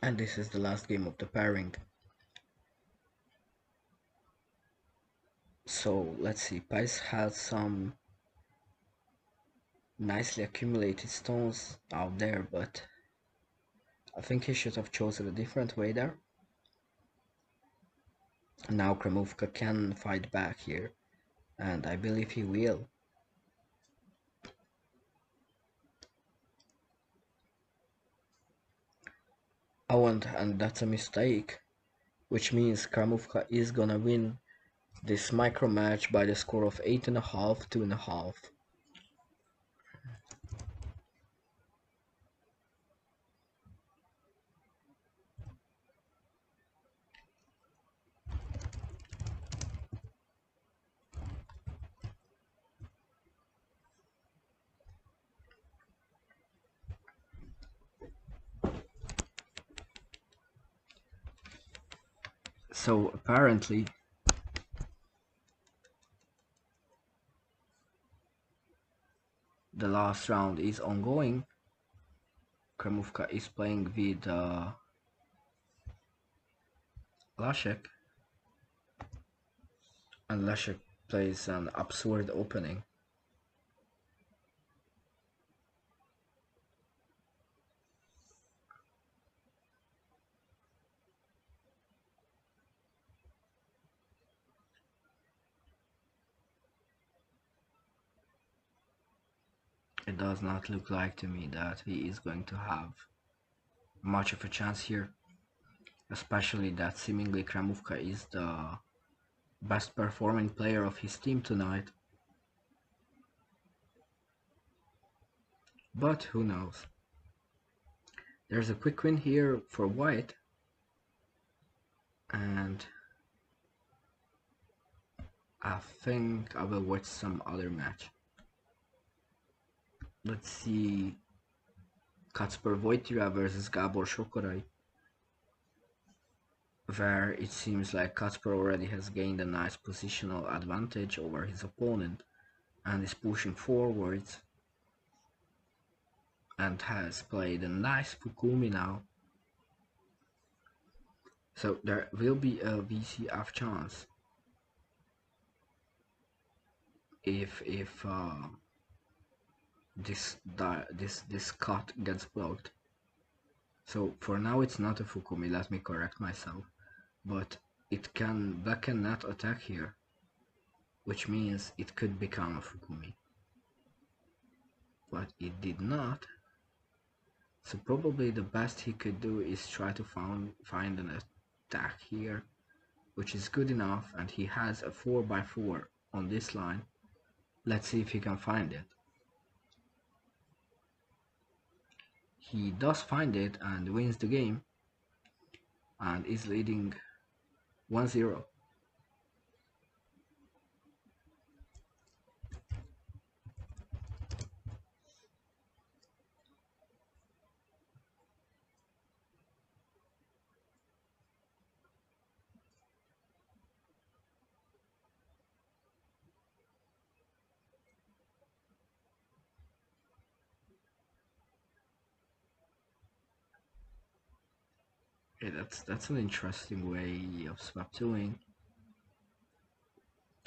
And this is the last game of the pairing. So let's see, Pais has some nicely accumulated stones out there, but I think he should have chosen a different way there. Now Kramovka can fight back here, and I believe he will. Oh, and that's a mistake, which means Kramovka is gonna win this micro match by the score of 8.5, 2.5. So apparently the last round is ongoing. Kramovka is playing with Lashek, and Lashek plays an absurd opening. It does not look like to me that he is going to have much of a chance here, especially that seemingly Kramovka is the best performing player of his team tonight. But who knows? There's a quick win here for white, and I think I will watch some other match. Let's see Kacper Wojtyła versus Gabor Sokorai, where it seems like Kacper already has gained a nice positional advantage over his opponent and is pushing forwards and has played a nice Fukumi now. So there will be a VCF chance if this cut gets blocked. So for now it's not a Fukumi, let me correct myself, but black cannot attack here, which means it could become a Fukumi, but it did not. So probably the best he could do is try to find an attack here, which is good enough, and he has a 4x4 on this line. Let's see if he can find it. He does find it and wins the game and is leading 1-0. Yeah, that's an interesting way of swap doing.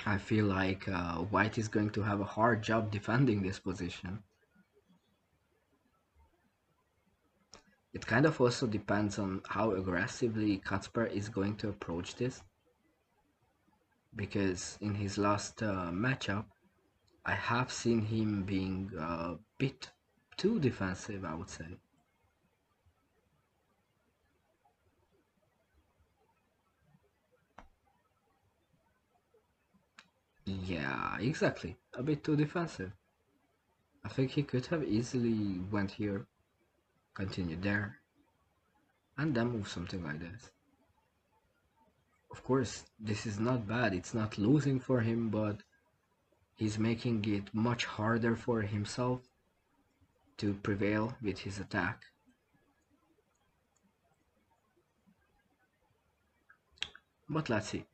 I feel like white is going to have a hard job defending this position. It kind of also depends on how aggressively Kacper is going to approach this, because in his last matchup I have seen him being a bit too defensive, I would say. Yeah, exactly. A bit too defensive. I think he could have easily went here, continued there, and then move something like this. Of course, this is not bad, it's not losing for him, but he's making it much harder for himself to prevail with his attack. But let's see.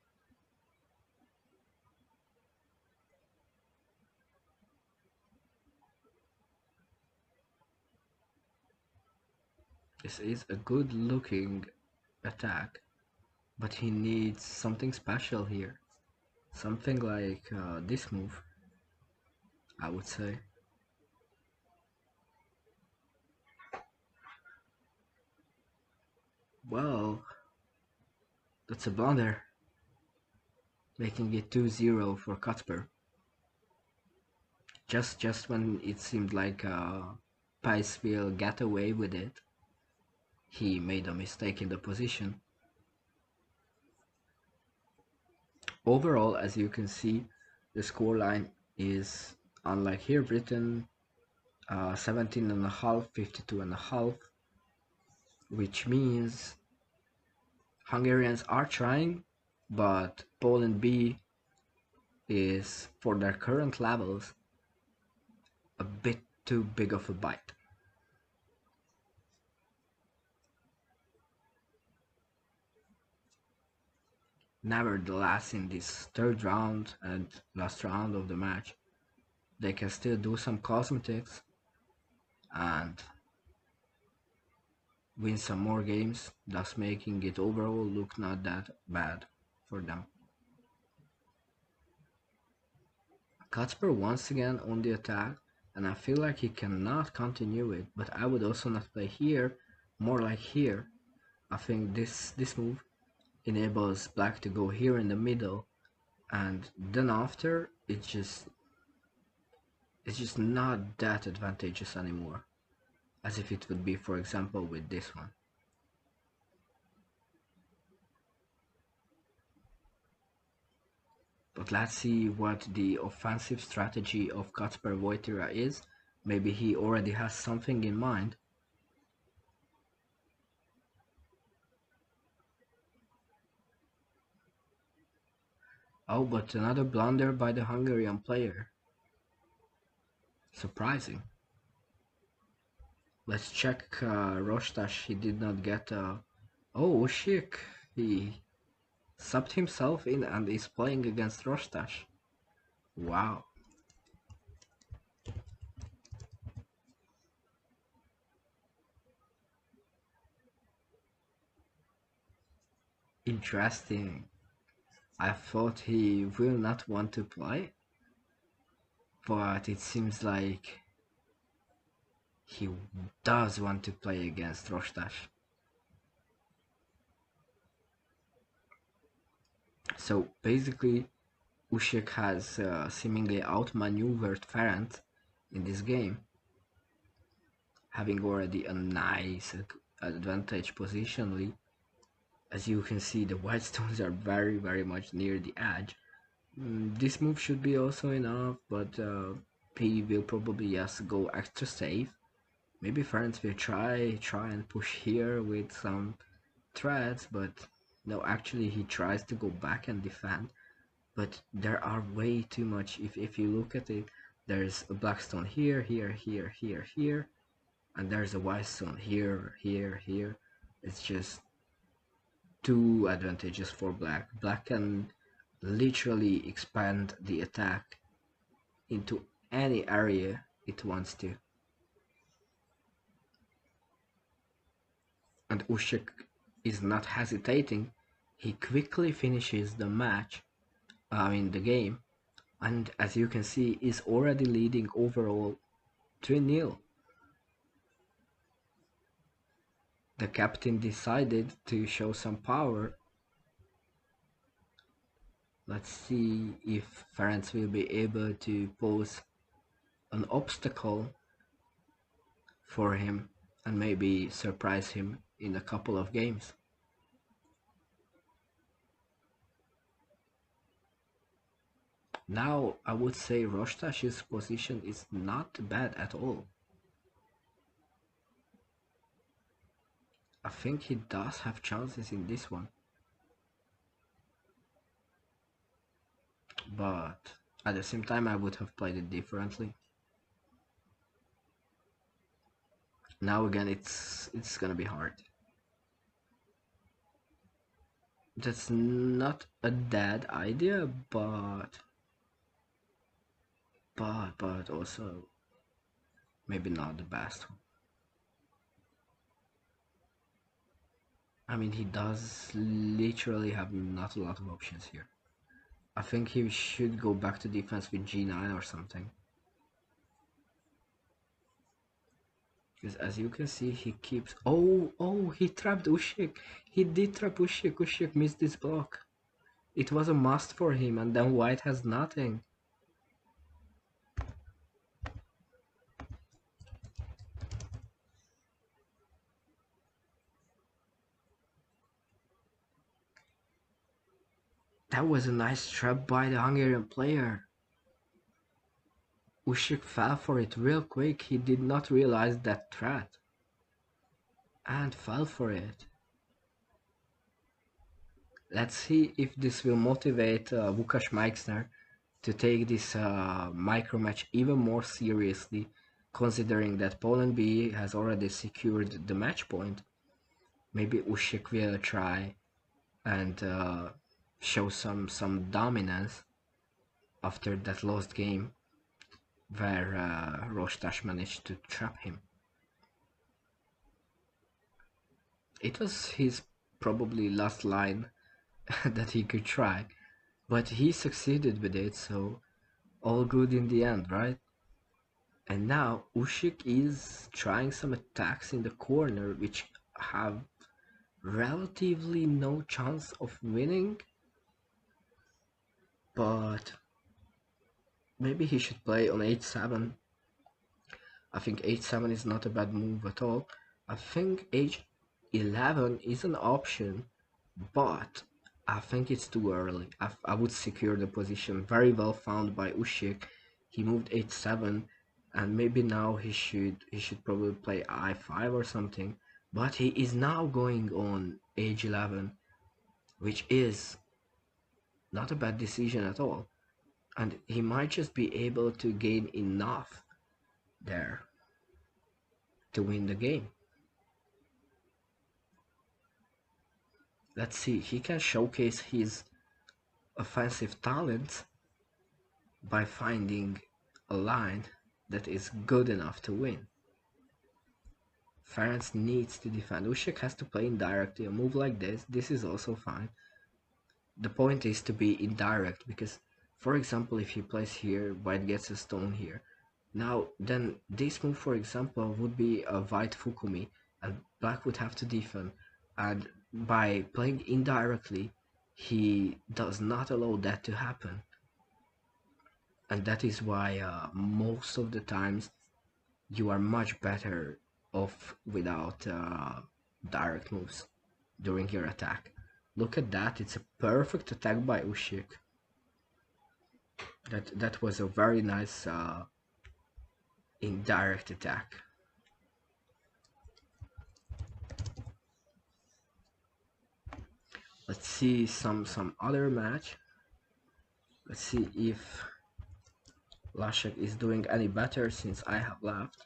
This is a good looking attack, but he needs something special here. Something like this move, I would say. Well, that's a blunder, making it 2-0 for Cuthbert. Just when it seemed like Pice will get away with it, he made a mistake in the position. Overall, as you can see, the scoreline is, unlike here written, 17.5, 52.5, which means Hungarians are trying, but Poland B is, for their current levels, a bit too big of a bite. Nevertheless, in this third round and last round of the match, they can still do some cosmetics and win some more games, thus making it overall look not that bad for them. Kacper once again on the attack, and I feel like he cannot continue it, but I would also not play here, more like here. I think this move enables black to go here in the middle, and then after it just It's just not that advantageous anymore, as if it would be, for example, with this one. But let's see what the offensive strategy of Kacper Wojtyła is. Maybe he already has something in mind. Oh, but another blunder by the Hungarian player. Surprising. Let's check Rostas. He did not get oh, Usyk. He subbed himself in and is playing against Rostas. Wow. Interesting. I thought he will not want to play, but it seems like he does want to play against Rostas. So basically, Usyk has seemingly outmaneuvered Ferenc in this game, having already a nice advantage positionally. As you can see, the white stones are very much near the edge. This move should be also enough, but P will probably just go extra safe. Maybe Ferenc will try and push here with some threats, but no, actually he tries to go back and defend. But there are way too much. If you look at it, there's a black stone here, here, and there's a white stone here. It's just too advantageous for black. Black can literally expand the attack into any area it wants to. And Usyk is not hesitating. He quickly finishes the match, the game, and as you can see, is already leading overall 3-0. The captain decided to show some power. Let's see if Ferenc will be able to pose an obstacle for him and maybe surprise him in a couple of games. Now I would say Rostas's position is not bad at all. I think he does have chances in this one. But at the same time I would have played it differently. Now again it's gonna be hard. That's not a bad idea, but also maybe not the best one. I mean, he does literally have not a lot of options here. I think he should go back to defense with G9 or something. Because as you can see, he keeps... Oh, he trapped Usyk. He did trap Usyk. Usyk missed this block. It was a must for him, and then White has nothing. That was a nice trap by the Hungarian player. Usyk fell for it real quick. He did not realize that threat. And fell for it. Let's see if this will motivate Łukasz Meixner to take this micro match even more seriously, considering that Poland B has already secured the match point. Maybe Usyk will try and show some dominance after that lost game where Rostas managed to trap him. It was his probably last line that he could try, but he succeeded with it, so all good in the end, right? And now Usyk is trying some attacks in the corner which have relatively no chance of winning, but Maybe he should play on h7. I think h7 is not a bad move at all. I think h11 is an option, but I think it's too early. I would secure the position. Very well found by Usyk. He moved h7, and maybe now he should probably play i5 or something. But he is now going on h11, which is not a bad decision at all. And he might just be able to gain enough there to win the game. Let's see, he can showcase his offensive talents by finding a line that is good enough to win. Ferenc needs to defend. Usyk has to play indirectly. A move like this is also fine. The point is to be indirect because, for example, if he plays here, white gets a stone here. Now, then this move, for example, would be a white Fukumi, and black would have to defend. And by playing indirectly, he does not allow that to happen. And that is why most of the times you are much better off without direct moves during your attack. Look at that, it's a perfect attack by Usyk. That was a very nice indirect attack. Let's see some other match. Let's see if Lashek is doing any better since I have left.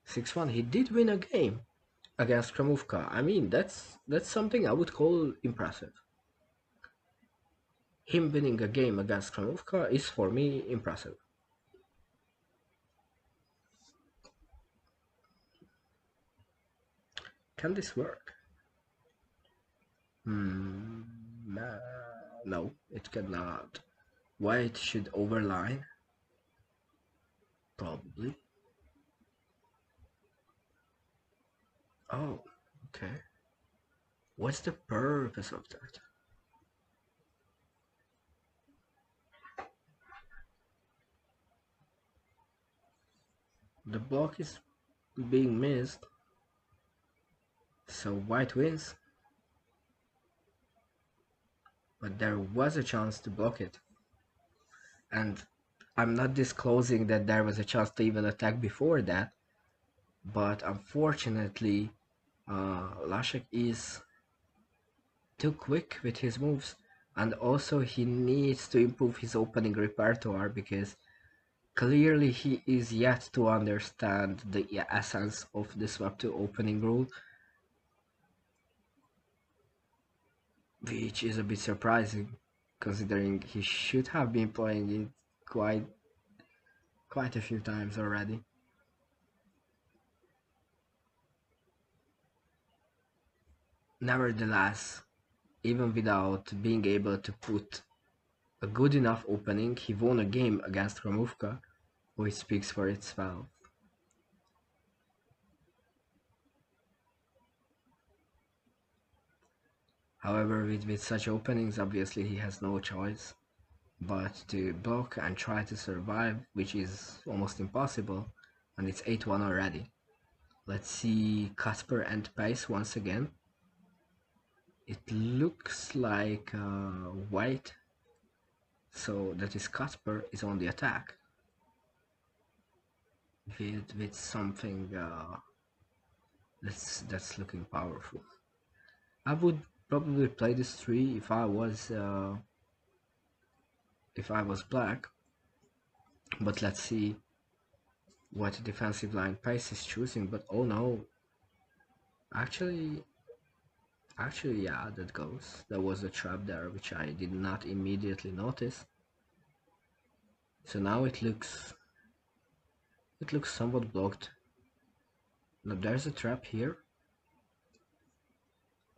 6-1, he did win a game against Kramovka. I mean, that's something I would call impressive. Him winning a game against Kramovka is for me impressive. Can this work? No, it cannot. White should overline. Probably. Oh, okay. What's the purpose of that? The block is being missed. So white wins. But there was a chance to block it. And I'm not disclosing that there was a chance to even attack before that. But unfortunately, Lashek is too quick with his moves, and also he needs to improve his opening repertoire because clearly he is yet to understand the essence of the swap to opening rule, which is a bit surprising considering he should have been playing it quite a few times already. Nevertheless, even without being able to put a good enough opening, he won a game against Romovka, which speaks for itself. However, with such openings, obviously he has no choice but to block and try to survive, which is almost impossible, and it's 8-1 already. Let's see Casper and Pace once again. It looks like white, so that is Casper is on the attack with something that's looking powerful. I would probably play this tree if I was black, but let's see what defensive line Pace is choosing. But oh no, actually yeah, that goes. There was a trap there which I did not immediately notice. So now it looks somewhat blocked. Now there's a trap here.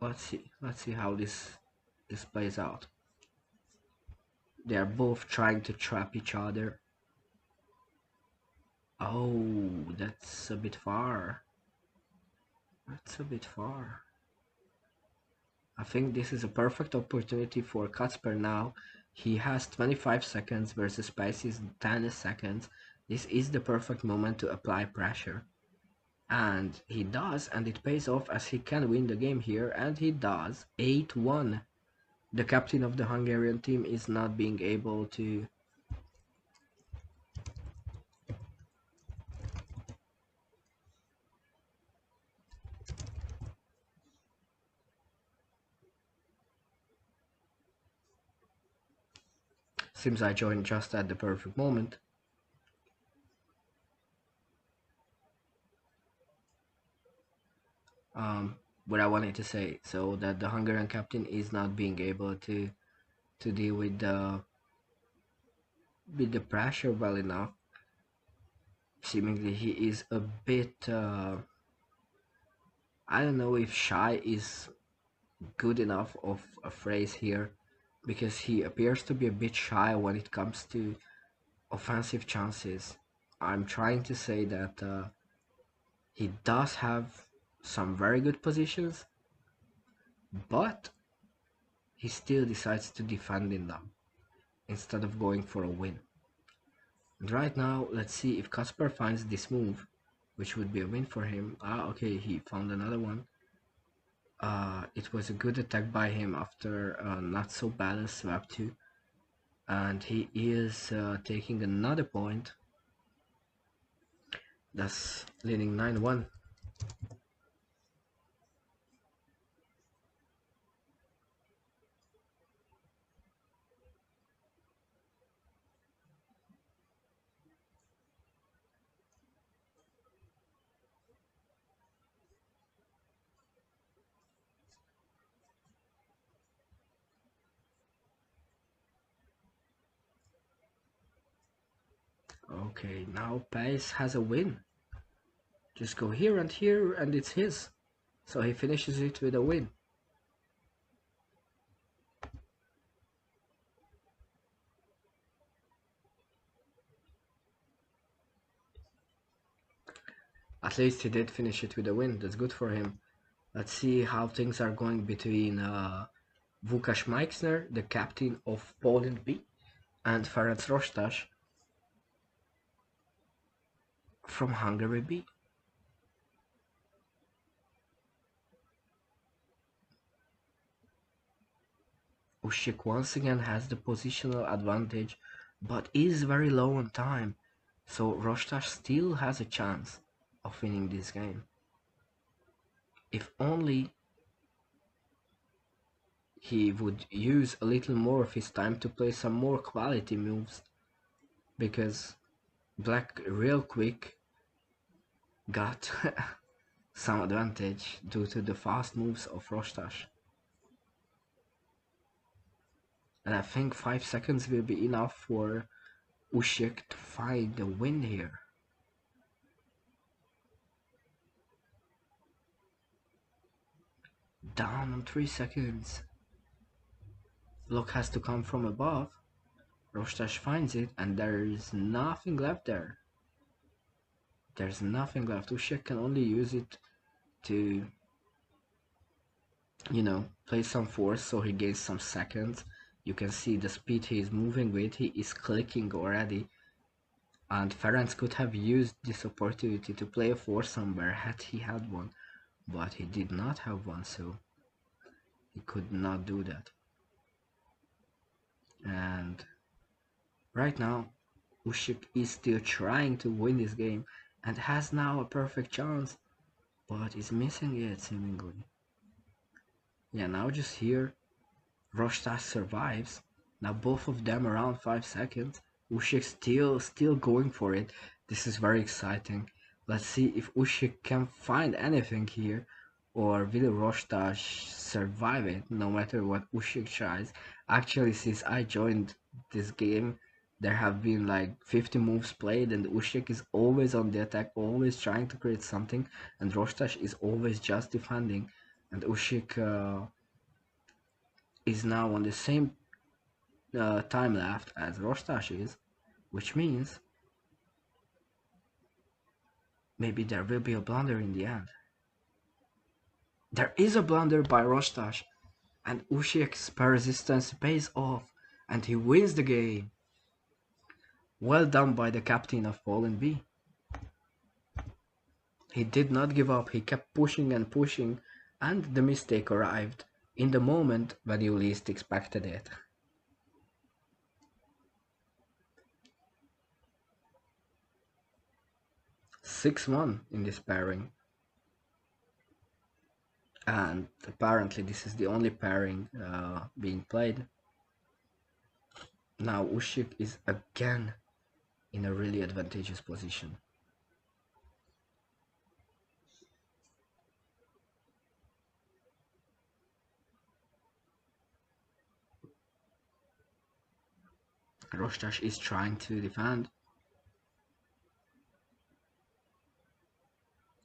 Let's see how this plays out. They are both trying to trap each other. Oh, that's a bit far. That's a bit far. I think this is a perfect opportunity for Kacper now He has 25 seconds versus Spicy's 10 seconds. This is the perfect moment to apply pressure. And he does, and it pays off as he can win the game here, and he does. 8-1. The captain of the Hungarian team is not being able to... Seems I joined just at the perfect moment. What I wanted to say, so that the Hungarian captain is not being able to deal with the pressure well enough. Seemingly he is a bit I don't know if shy is good enough of a phrase here, because he appears to be a bit shy when it comes to offensive chances. I'm trying to say that he does have some very good positions, but he still decides to defend in them instead of going for a win. And right now, let's see if Kasper finds this move, which would be a win for him. Okay, he found another one. It was a good attack by him after not so bad a swap too. And he is taking another point. That's leading 9-1. Okay, now Pace has a win. Just go here and it's his. So he finishes it with a win. At least he did finish it with a win. That's good for him. Let's see how things are going between Łukasz Meixner, the captain of Poland B, and Ferenc Rostas from Hungary B. Usyk once again has the positional advantage, but is very low on time, so Rostas still has a chance of winning this game. If only he would use a little more of his time to play some more quality moves, because Black real quick got some advantage due to the fast moves of Rostas. And I think 5 seconds will be enough for Usyk to find the win here. Down on 3 seconds. Block has to come from above. Rostas finds it, and there is nothing left there. There's nothing left. Usyk can only use it to, play some force so he gains some seconds. You can see the speed he is moving with. He is clicking already. And Ferenc could have used this opportunity to play a force somewhere had he had one. But he did not have one, so he could not do that. And right now, Usyk is still trying to win this game and has now a perfect chance, but is missing it seemingly. Yeah, now just here, Rostas survives. Now both of them around 5 seconds. Usyk still going for it. This is very exciting. Let's see if Usyk can find anything here, or will Rostas survive it no matter what Usyk tries. Actually, since I joined this game, there have been like 50 moves played, and Usyk is always on the attack, always trying to create something, and Rostas is always just defending. And Usyk is now on the same time left as Rostas is, which means maybe there will be a blunder in the end. There is a blunder by Rostas, and Usyk's persistence pays off, And he wins the game. Well done by the captain of Poland B. He did not give up, he kept pushing and pushing, and the mistake arrived in the moment when you least expected it. Six-one in this pairing. And apparently this is the only pairing being played. Now Usyk is again in a really advantageous position. Rostas is trying to defend.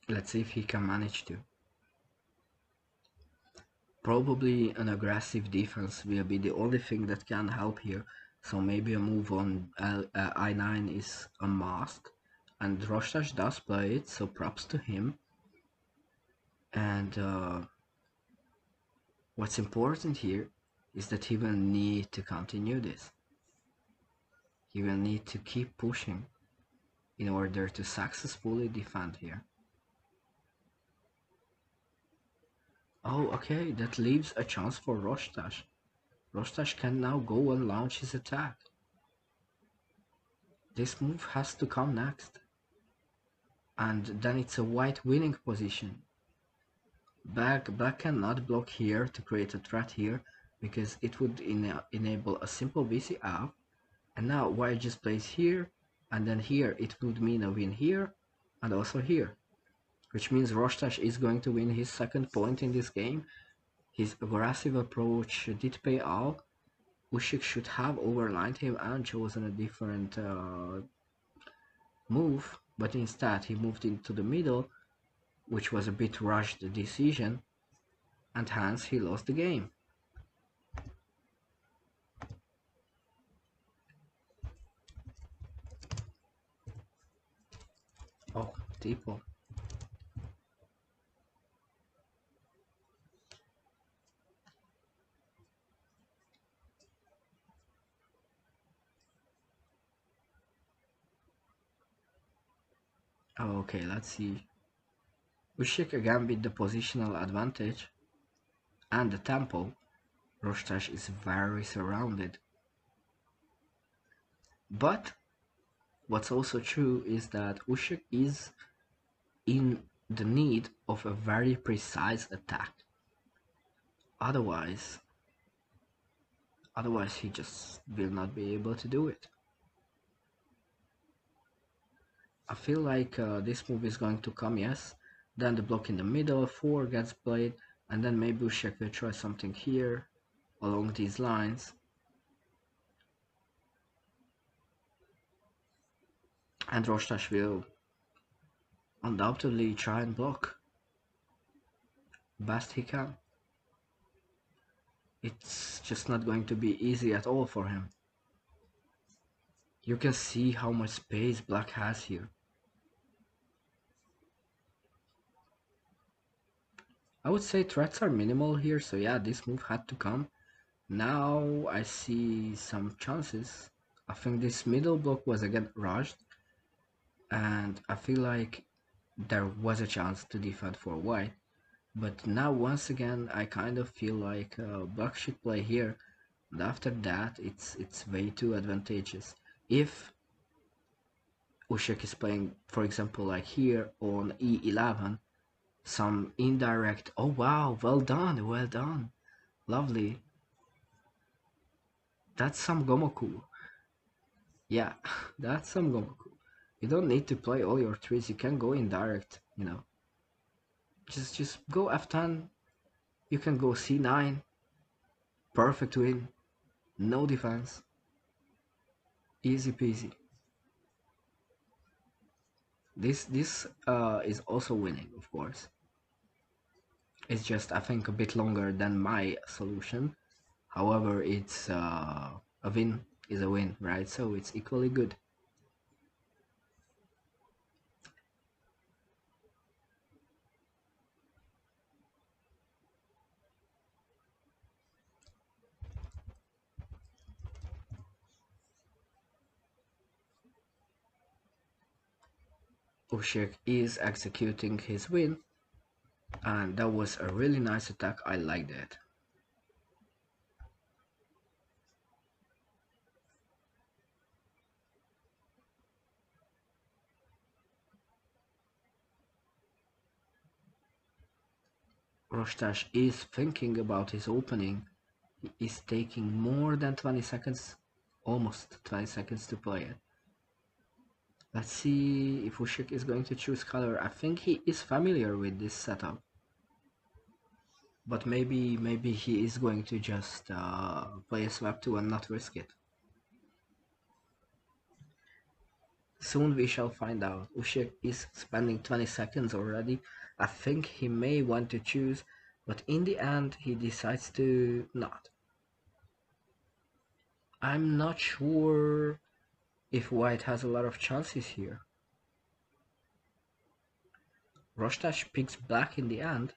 Let's see if he can manage to. Probably an aggressive defense will be the only thing that can help here. So maybe a move on I9 is a must. And Rostas does play it, so props to him. And what's important here is that he will need to continue this. He will need to keep pushing in order to successfully defend here. Oh, okay, that leaves a chance for Rostas. Rostas can now go and launch his attack. This move has to come next. And then it's a white winning position. Black cannot block here to create a threat here, because it would enable a simple BC up. And now white just plays here, and then here it would mean a win here, and also here. Which means Rostas is going to win his second point in this game. His aggressive approach did pay off. Usyk should have overlined him and chosen a different move, but instead he moved into the middle, which was a bit rushed decision, and hence he lost the game. Oh, Tipo. Okay, let's see. Usyk again with the positional advantage and the tempo. Rostas is very surrounded. But what's also true is that Usyk is in the need of a very precise attack. Otherwise he just will not be able to do it. I feel like this move is going to come, yes. Then the block in the middle, 4 gets played, and then maybe Usyk will try something here along these lines. And Rostas will undoubtedly try and block best he can. It's just not going to be easy at all for him. You can see how much space black has here. I would say threats are minimal here, so yeah, this move had to come. Now I see some chances. I think this middle block was again rushed, and I feel like there was a chance to defend for white. But now once again I kind of feel like black should play here, and after that it's way too advantageous. If Usyk is playing, for example, like here on e11, some indirect, oh wow, well done, lovely. That's some Gomoku. Yeah, that's some Gomoku. You don't need to play all your trees, you can go indirect, you know. Just go F10, you can go C9, perfect win, no defense, easy peasy. This is also winning, of course. It's just, I think, a bit longer than my solution. However, it's a win is a win, right? So it's equally good. Usyk is executing his win, and that was a really nice attack. I liked it. Rostas is thinking about his opening. He is taking more than 20 seconds, almost 20 seconds to play it. Let's see if Usyk is going to choose color. I think he is familiar with this setup, but maybe he is going to just play a swap 2 and not risk it. Soon we shall find out. Usyk is spending 20 seconds already. I think he may want to choose, but in the end he decides to not. I'm not sure if white has a lot of chances here. Rostas picks black in the end,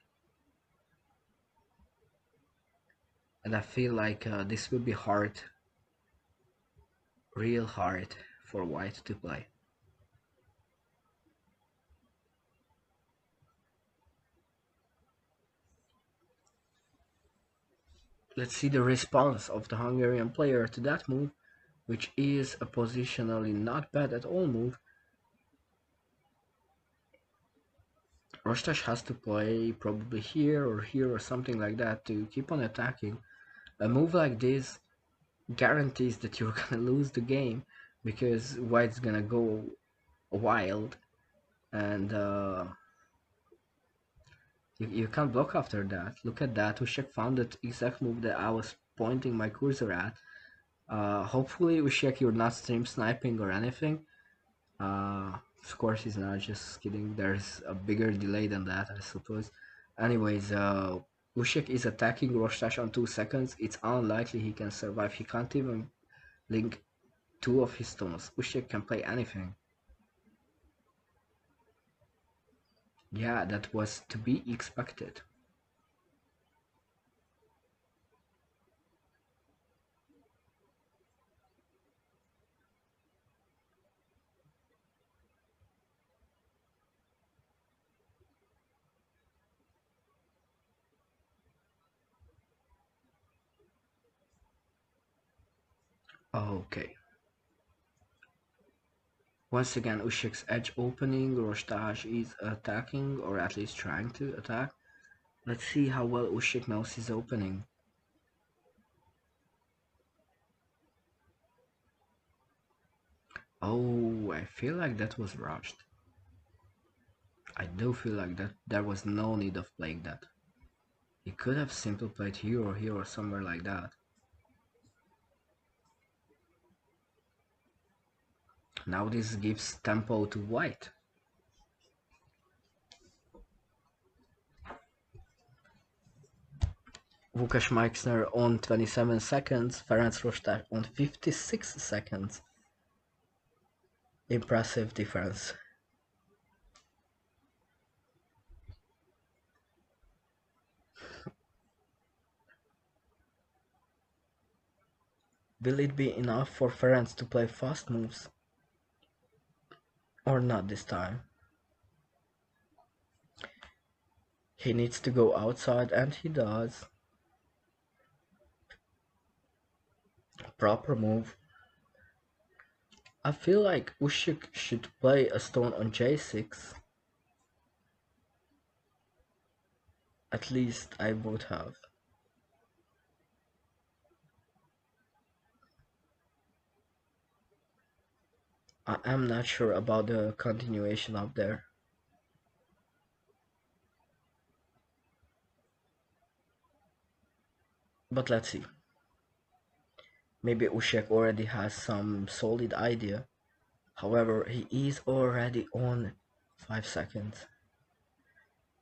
and I feel like this will be hard, real hard for white to play. Let's see the response of the Hungarian player to that move, which is a positionally not bad at all move. Rostas has to play probably here or something like that to keep on attacking. A move like this guarantees that you're gonna lose the game because white's gonna go wild, and you can't block after that. Look at that. Usyk found that exact move that I was pointing my cursor at. Hopefully, Usyk, you're not stream sniping or anything. Of course, he's not, just kidding. There's a bigger delay than that, I suppose. Anyways, Usyk is attacking Rostas on 2 seconds. It's unlikely he can survive. He can't even link 2 of his stones. Usyk can play anything. Yeah, that was to be expected. Okay. Once again, Usyk's edge opening. Rostas is attacking, or at least trying to attack. Let's see how well Usyk knows his opening. Oh, I feel like that was rushed. I do feel like that there was no need of playing that. He could have simply played here or somewhere like that. Now this gives tempo to white. Łukasz Meixner on 27 seconds, Ferenc Rosták on 56 seconds. Impressive difference. Will it be enough for Ferenc to play fast moves? Or not this time? He needs to go outside, and he does. Proper move. I feel like Usyk should play a stone on J6. At least I would have. I am not sure about the continuation up there. But let's see. Maybe Usyk already has some solid idea. However, he is already on 5 seconds.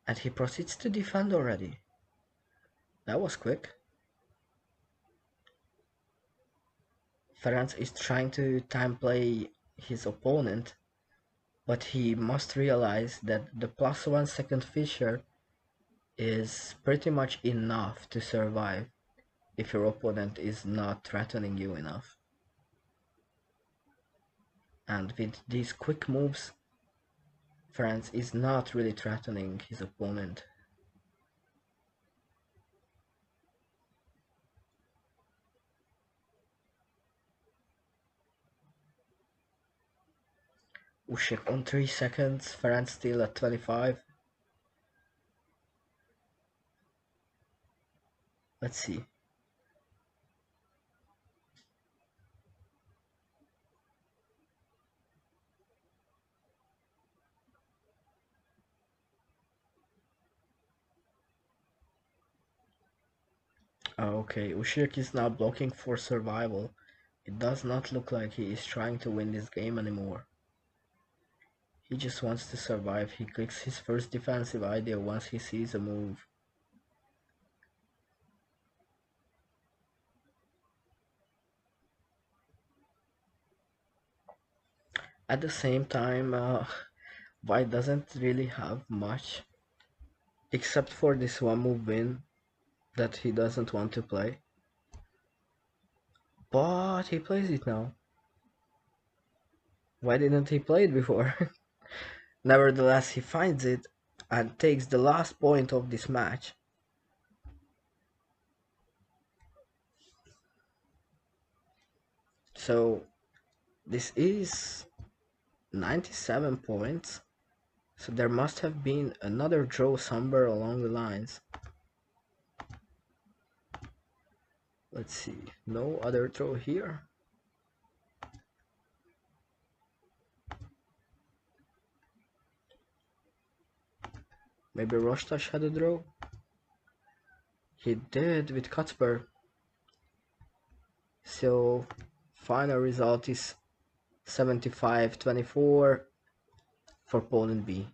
And he proceeds to defend already. That was quick. Ferenc is trying to time play his opponent, but he must realize that the plus 1 second feature is pretty much enough to survive if your opponent is not threatening you enough. And with these quick moves, France is not really threatening his opponent. Usyk on 3 seconds, France still at 25. Let's see. Okay, Usyk is now blocking for survival. It does not look like he is trying to win this game anymore. He just wants to survive. He clicks his first defensive idea once he sees a move. At the same time, White doesn't really have much except for this one move win that he doesn't want to play. But he plays it now. Why didn't he play it before? Nevertheless, he finds it and takes the last point of this match. So this is 97 points. So there must have been another draw somewhere along the lines. Let's see, no other draw here. Maybe Rostach had a draw? He did with Cuthbert. So final result is 75-24 for Poland B.